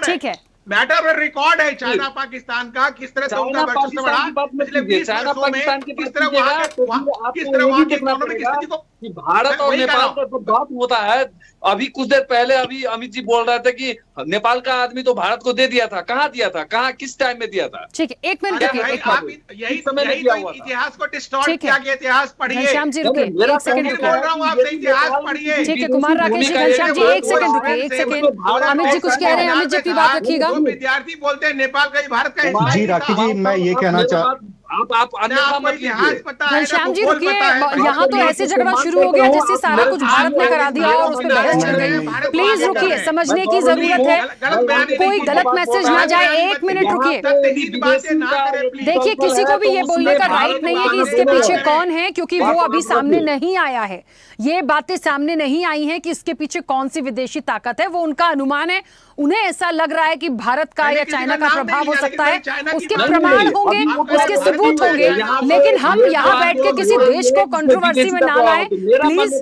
ठीक है, मैटर ऑफ रिकॉर्ड है चाइना पाकिस्तान का, किस तरह से उनका वर्चस्व बढ़ा पिछले 20 वर्षों में, किस तरह वहां की इकोनॉमिक स्थिति को भारत और नेपाल का तो बात होता है। अभी कुछ देर पहले अभी अमित जी बोल रहे थे कि नेपाल का आदमी तो भारत को दे दिया था, कहाँ दिया था, कहाँ किस टाइम में दिया था? ठीक है, एक मिनट रुकिए, यही इतिहास को डिस्टॉर्ट किया गया। इतिहास पढ़िए, घनश्याम जी रुकिए, एक सेकंड बोल रहा हूँ आपसे, इतिहास पढ़िए। ठीक है, कुमार राकेश जी, घनश्याम जी एक सेकंड रुकिए, एक सेकंड। अमित जी कुछ कह रहे हैं, अमित जी अपनी बात रखिएगा। विद्यार्थी बोलते हैं नेपाल का ही भारत का हिस्सा। जी राखी जी, मैं ये कहना चाह आप घनश्याम जी रुकिए, यहाँ तो ऐसे झगड़ा शुरू हो गया जैसे सारा कुछ भारत ने करा दिया और उसमें बहस छिड़ गई। प्लीज रुकिए, समझने की जरूरत है, कोई गलत मैसेज ना जाए। 1 मिनट रुकिए, देखिए किसी को भी ये बोलने का राइट नहीं है कि इसके पीछे कौन है, क्योंकि वो अभी सामने नहीं आया है, ये बातें सामने नहीं आई हैं कि इसके पीछे कौन सी विदेशी ताकत है। वो उनका अनुमान है, उन्हें ऐसा लग रहा है कि भारत का या चाइना का प्रभाव हो सकता है, उसके प्रमाण होंगे, उसके सबूत होंगे, लेकिन हम यहाँ बैठ के किसी देश को कंट्रोवर्सी में ना लाएं प्लीज,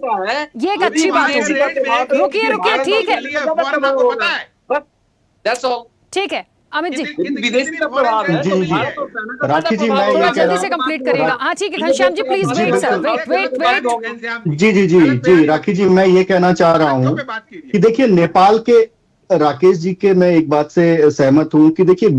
ये एक अच्छी बात होगी। रुकिए रुकिए, ठीक है, ठीक है अमित जी, विदेशी का प्रभाव है। जी राखी जी, मैं थोड़ा जल्दी से कंप्लीट करिएगा। हाँ ठीक है Ghanshyam ji, please wait sir, wait. जी राखी जी, मैं ये कहना चाह रहा हूँ कि देखिए नेपाल के, राकेश जी के मैं एक बात से सहमत हूं कि देखिए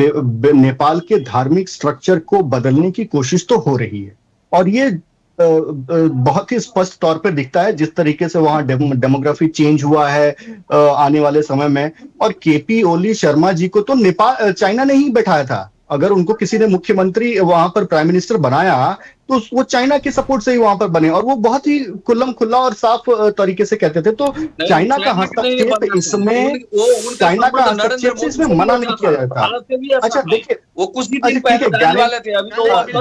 नेपाल के धार्मिक स्ट्रक्चर को बदलने की कोशिश तो हो रही है, और ये बहुत ही स्पष्ट तौर पर दिखता है जिस तरीके से वहां डेमोग्राफी चेंज हुआ है आने वाले समय में। और केपी ओली शर्मा जी को तो नेपाल चाइना ने ही बैठाया था, अगर उनको किसी ने मुख्यमंत्री वहां पर प्राइम मिनिस्टर बनाया तो वो चाइना के सपोर्ट से ही वहां पर बने, और वो बहुत ही खुल्लम खुल्ला और साफ तरीके से कहते थे। तो चाइना का हस्तक्षेप इसमें, चाइना का हस्तक्षेप से इसमें मना नहीं किया जाता। अच्छा देखिए, वो कुछ ही अच्छा ठीक है,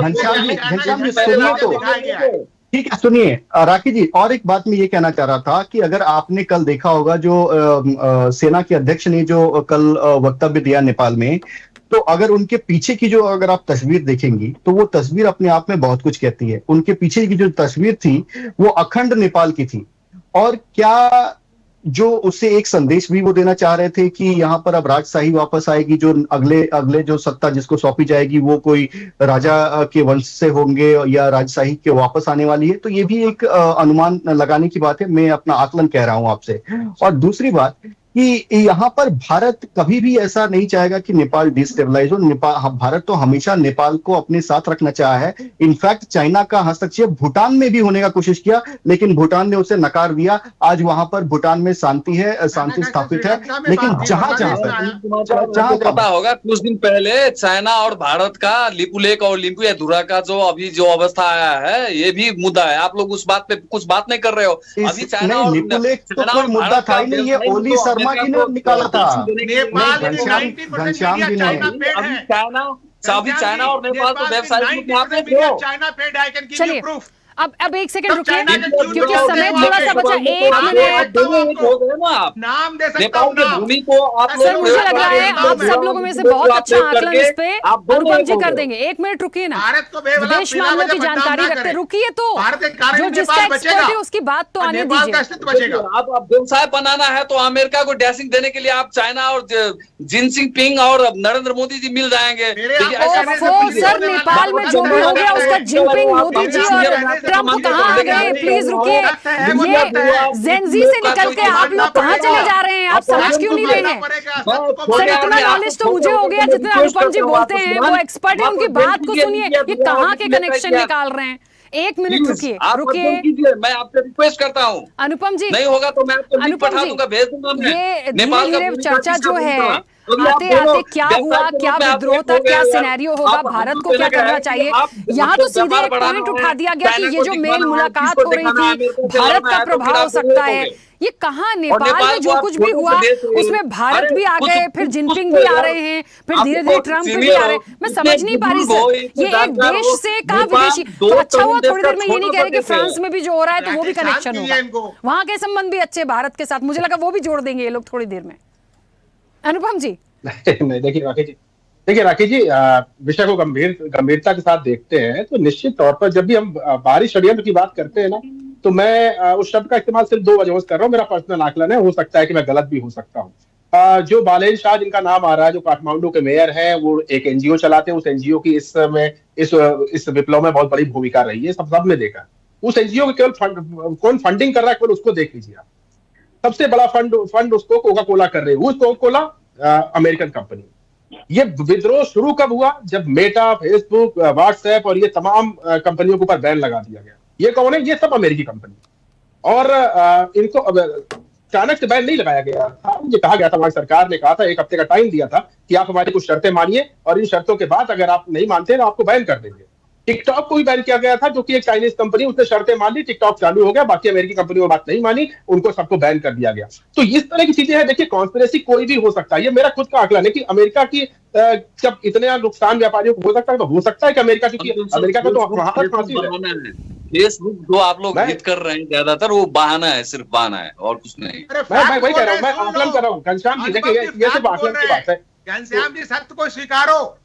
घनश्याम जी सुनिए तो, ठीक है सुनिए राखी जी, और एक बात मैं ये कहना चाह रहा था कि अगर आपने कल देखा होगा जो सेना के अध्यक्ष ने जो कल वक्तव्य दिया नेपाल में, तो अगर उनके पीछे की जो अगर आप तस्वीर देखेंगी तो वो तस्वीर अपने आप में बहुत कुछ कहती है। उनके पीछे की जो तस्वीर थी वो अखंड नेपाल की थी, और क्या जो उससे एक संदेश भी वो देना चाह रहे थे कि यहाँ पर अब राजशाही वापस आएगी, जो अगले जो सत्ता जिसको सौंपी जाएगी वो कोई राजा के वंश से होंगे या राजशाही के वापस आने वाली है। तो ये भी एक अनुमान लगाने की बात है, मैं अपना आकलन कह रहा हूं आपसे। और दूसरी बात कि यहाँ पर भारत कभी भी ऐसा नहीं चाहेगा कि नेपाल डिस्टेबलाइज हो। भारत तो हमेशा नेपाल को अपने साथ रखना चाहा है। इनफैक्ट चाइना का हस्तक्षेप भूटान में भी होने का कोशिश किया, लेकिन भूटान ने उसे नकार दिया। आज वहां पर भूटान में शांति है, शांति स्थापित है। लेकिन जहां पता होगा कुछ दिन पहले चाइना और भारत का लिपू लेक और लिम्पू या धुरा का जो अभी जो अवस्था आया है, ये भी मुद्दा है। आप लोग उस बात पे कुछ बात नहीं कर रहे हो। अभी चाइना और लिपू लेक तो कोई मुद्दा था ही नहीं, ये ओली शर्मा जी ने निकाला था। घनश्याम जी ने अभी चाइना और नेपाल तो वेबसाइट में चलिए अब एक सेकंड रुकिए, क्योंकि समय थोड़ा सा बचा। 1 मिनट नाम दे सकता हूं सर, मुझे लग रहा है आप सब लोगों में से बहुत अच्छा आकलन इस पे अनुपम जी कर देंगे। 1 मिनट रुकिए ना, विदेश मामलों की जानकारी रखते, रुकिए तो, जो जिसका एक्सपर्ट है उसकी बात तो आने दीजिए। आप व्यवसाय बनाना है तो अमेरिका को डैशिंग देने के लिए आप चाइना और जिनसिंग पिंग और नरेंद्र मोदी जी मिल जाएंगे। सर नेपाल में जो भी हो गया उसका जिनपिंग, मोदी जी और ट्रम्प कहाँ आ गए? प्लीज रुकिए, ये जेनजी से निकल के आप लोग कहाँ चले जा रहे हैं? आप समझ क्यों नहीं रहे हैं? सर इतना नॉलेज तो मुझे हो गया जितना अनुपम जी बोलते हैं, वो एक्सपर्ट है, उनकी बात को सुनिए। ये कहाँ के कनेक्शन निकाल रहे हैं? 1 मिनट रुकिए, मैं आपसे रिक्वेस्ट करता हूँ अनुपम जी। नहीं होगा तो मैं आपको लिंक पठा दूंगा, भेज दूंगा। ये धीरे-धीरे चर्चा जो है आते आते क्या हुआ, क्या विद्रोह था, क्या सिनेरियो होगा, भारत को क्या करना चाहिए, यहाँ तो सीधे एक पॉइंट उठा दिया गया कि ये जो मेल मुलाकात हो रही थी भारत का प्रभाव हो सकता है। ये कहाँ नेपाल में जो कुछ भी हुआ उसमें भारत भी आ गए, फिर जिनपिंग भी आ रहे हैं, फिर धीरे धीरे ट्रम्प भी आ रहे हैं। मैं समझ नहीं पा रही सर, ये एक देश से कहा विदेशी तो अच्छा हुआ। थोड़ी देर में ये नहीं कह रहे कि फ्रांस में भी जो हो रहा है तो वो भी कनेक्शन होगा, वहां के संबंध भी अच्छे भारत के साथ, मुझे लगा वो भी जोड़ देंगे ये लोग थोड़ी देर में। अनुपम जी नहीं, देखिए राखी जी, विषय को गंभीरता के साथ देखते हैं तो निश्चित तौर पर जब भी हम बाहरी षड्यंत्र की बात करते हैं ना, तो मैं उस शब्द का इस्तेमाल सिर्फ 2 वजहों से कर रहा हूँ। मेरा पर्सनल आकलन है, हो सकता है कि मैं गलत भी हो सकता हूँ। जो बालेन शाह जिनका नाम आ रहा है, जो काठमांडू के मेयर हैं, वो एक एनजीओ चलाते हैं। उस एनजीओ की इस विप्लव में बहुत बड़ी भूमिका रही है, सबने देखा। उस एनजीओ के केवल कौन फंडिंग कर रहा है, केवल उसको देख लीजिए आप। सबसे बड़ा फंड उसको कोका कोला कर रही है, वो कोका कोला अमेरिकन कंपनी। ये विद्रोह शुरू कब हुआ? जब मेटा, फेसबुक, व्हाट्सएप और ये तमाम कंपनियों के ऊपर बैन लगा दिया गया। ये कौन है? ये सब अमेरिकी कंपनी। और इनको अचानक से बैन नहीं लगाया गया था, मुझे कहा गया था, हमारी सरकार ने कहा था, 1 हफ्ते का टाइम दिया था कि आप हमारी कुछ शर्तें मानिए और इन शर्तों के बाद अगर आप नहीं मानते तो आपको बैन कर देंगे। टिकटॉक को भी बैन किया गया था, जो कि एक चाइनीज कंपनी, उसने शर्तें मान ली, टिकटॉक चालू हो गया। बाकी अमेरिकी कंपनियों ने बात नहीं मानी, उनको सबको बैन कर दिया गया। तो इस तरह की चीजें हैं। देखिए, कॉन्स्पिरेसी कोई भी हो सकता है। ये मेरा खुद का आकलन है कि अमेरिका की जब इतने नुकसान व्यापारियों को हो सकता है, तो हो सकता है कि अमेरिका, क्योंकि अमेरिका का तो वहां पर फांसी है। फेसबुक जो आप लोग हिट कर रहे हैं ज्यादातर, वो बहाना है, सिर्फ बहाना है और कुछ नहीं। मैं वही कह रहा हूँ, मैं आकलन कर रहा हूँ। घनश्याम जी देखिए, ये सिर्फ आकलन की बात है। घनश्याम जी सत्य को स्वीकारो।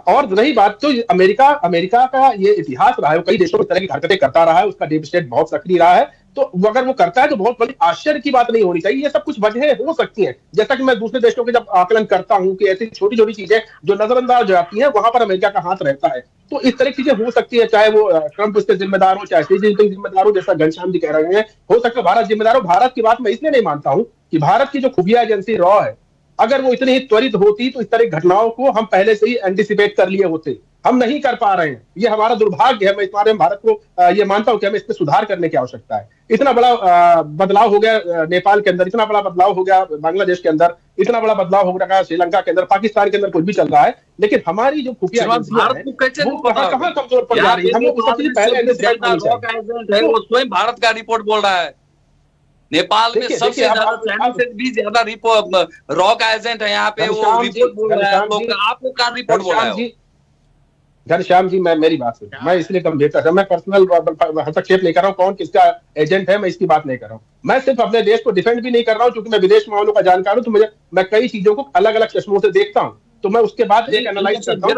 और रही बात, तो अमेरिका का ये इतिहास रहा है, कई देशों में तरह की हरकतें करता रहा है, उसका डीप स्टेट बहुत सक्रिय रहा है। तो अगर वो करता है तो बहुत बड़ी आश्चर्य की बात नहीं होनी चाहिए। ये सब कुछ वजह हो सकती हैं, जैसा कि मैं दूसरे देशों के जब आकलन करता हूं कि ऐसी छोटी छोटी चीजें जो नजरअंदाज हो जाती हैं, वहां पर अमेरिका का हाथ रहता है। तो इस तरह की चीजें हो सकती है, चाहे वो ट्रंप इसके जिम्मेदार हो, चाहे शी जिनपिंग जिम्मेदार हो, जैसा घनश्याम जी कह रहे हैं। हो सकता है भारत जिम्मेदार हो। भारत की बात मैं इसलिए नहीं मानता हूं कि भारत की जो खुफिया एजेंसी रॉ है, अगर वो इतनी ही त्वरित होती तो इस तरह की घटनाओं को हम पहले से ही एंटिसिपेट कर लिए होते। हम नहीं कर पा रहे हैं, ये हमारा दुर्भाग्य है। मैं इस बारे में भारत को ये मानता हूं कि हमें इसमें सुधार करने की आवश्यकता है। इतना बड़ा बदलाव हो गया नेपाल के अंदर, इतना बड़ा बदलाव हो गया बांग्लादेश के अंदर, इतना बड़ा बदलाव हो रहा है श्रीलंका के अंदर, पाकिस्तान के अंदर कुछ भी चल रहा है, लेकिन हमारी जो खुफिया एजेंसियां हैं वो कहां कमजोर पड़ जा रही है। हमें उसका पहले वो स्वयं भारत का रिपोर्ट बोल रहा है। नेपाल में सबसे ज्यादा, चाइना से भी ज्यादा रॉ का एजेंट है यहाँ पे, वो रिपोर्ट बोल रहा है। तो आपको क्या रिपोर्ट बोल रहा है? घनश्याम जी, मेरी बात सुनिए, मैं इसलिए गंभीरता से, मैं पर्सनल हस्तक्षेप नहीं कर रहा हूँ कौन किसका एजेंट है, मैं इसकी बात नहीं कर रहा हूँ। मैं सिर्फ अपने देश को डिफेंड भी नहीं कर रहा हूँ, क्योंकि मैं विदेश मामलों का जानकार हूँ, तो मैं कई चीजों को अलग अलग चश्मों से देखता हूँ, तो मैं उसके बाद एक एनालाइज करता हूँ।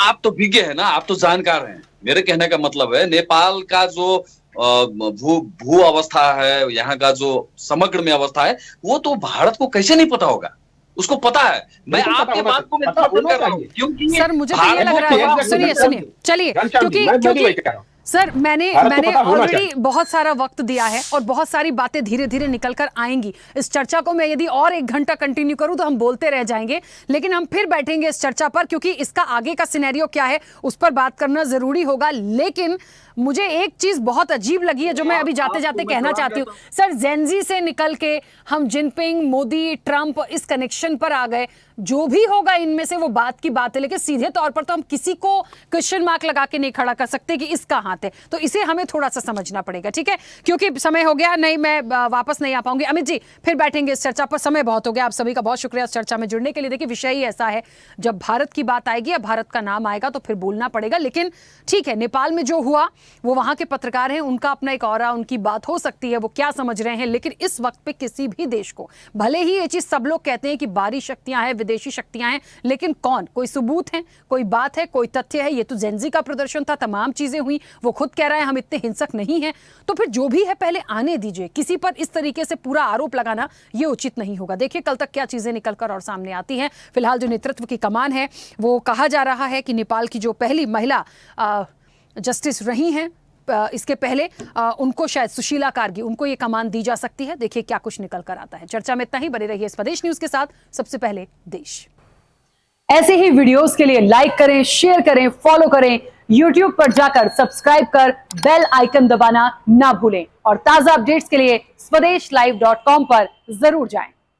आप तो विज्ञ है ना, आप तो जानकार हैं। मेरे कहने का मतलब है, नेपाल का जो भू अवस्था है, यहाँ का जो समग्र में अवस्था है, वो तो भारत को कैसे नहीं पता होगा? उसको पता है। मैं आपके बात को कर रहा हूँ, क्योंकि सर मुझे तो ये लग रहा है, सुनिए चलिए, क्योंकि सर मैंने ऑलरेडी बहुत सारा वक्त दिया है और बहुत सारी बातें धीरे धीरे निकल कर आएंगी। इस चर्चा को मैं यदि और 1 घंटा कंटिन्यू करूं तो हम बोलते रह जाएंगे, लेकिन हम फिर बैठेंगे इस चर्चा पर, क्योंकि इसका आगे का सिनेरियो क्या है उस पर बात करना जरूरी होगा। लेकिन मुझे एक चीज बहुत अजीब लगी है जो मैं अभी जाते जाते कहना चाहती हूँ। सर जेनजी से निकल के हम जिनपिंग, मोदी, ट्रंप इस कनेक्शन पर आ गए। जो भी होगा इनमें से वो बात की बात है, लेकिन सीधे तौर पर तो हम किसी को क्वेश्चन मार्क लगा के नहीं खड़ा कर सकते कि इसका हाथ है। तो इसे हमें थोड़ा सा समझना पड़ेगा, ठीक है? क्योंकि समय हो गया, नहीं मैं वापस नहीं आ पाऊंगी। अमित जी फिर बैठेंगे इस चर्चा पर, समय बहुत हो गया। आप सभी का बहुत शुक्रिया इस चर्चा में जुड़ने के लिए। देखिए विषय ही ऐसा है, जब भारत की बात आएगी या भारत का नाम आएगा तो फिर बोलना पड़ेगा। लेकिन ठीक है, नेपाल में जो हुआ वो वहां के पत्रकार हैं, उनका अपना एक ऑरा, उनकी बात हो सकती है, वो क्या समझ रहे हैं। लेकिन इस वक्त पे किसी भी देश को, भले ही ये चीज सब लोग कहते हैं कि बाहरी शक्तियां हैं, विदेशी शक्तियां हैं, लेकिन कौन, कोई सबूत है, कोई बात है, कोई तथ्य है? ये तो जेनजी का प्रदर्शन था, तमाम चीजें हुई, वो खुद कह रहा है हम इतने हिंसक नहीं हैं। तो फिर जो भी है पहले आने दीजिए। किसी पर इस तरीके से पूरा आरोप लगाना ये उचित नहीं होगा। देखिए कल तक क्या चीजें निकलकर और सामने आती हैं। फिलहाल जो नेतृत्व की कमान है, वो कहा जा रहा है कि नेपाल की जो पहली महिला जस्टिस रही हैं, इसके पहले उनको शायद सुशीला कारगी, उनको ये कमान दी जा सकती है। देखिए क्या कुछ निकल कर आता है। चर्चा में इतना ही, बने रहिए स्वदेश न्यूज के साथ। सबसे पहले देश। ऐसे ही वीडियोस के लिए लाइक करें, शेयर करें, फॉलो करें। YouTube पर जाकर सब्सक्राइब कर बेल आइकन दबाना ना भूलें और ताजा अपडेट्स के लिए स्वदेशलाइव.com पर जरूर जाएं।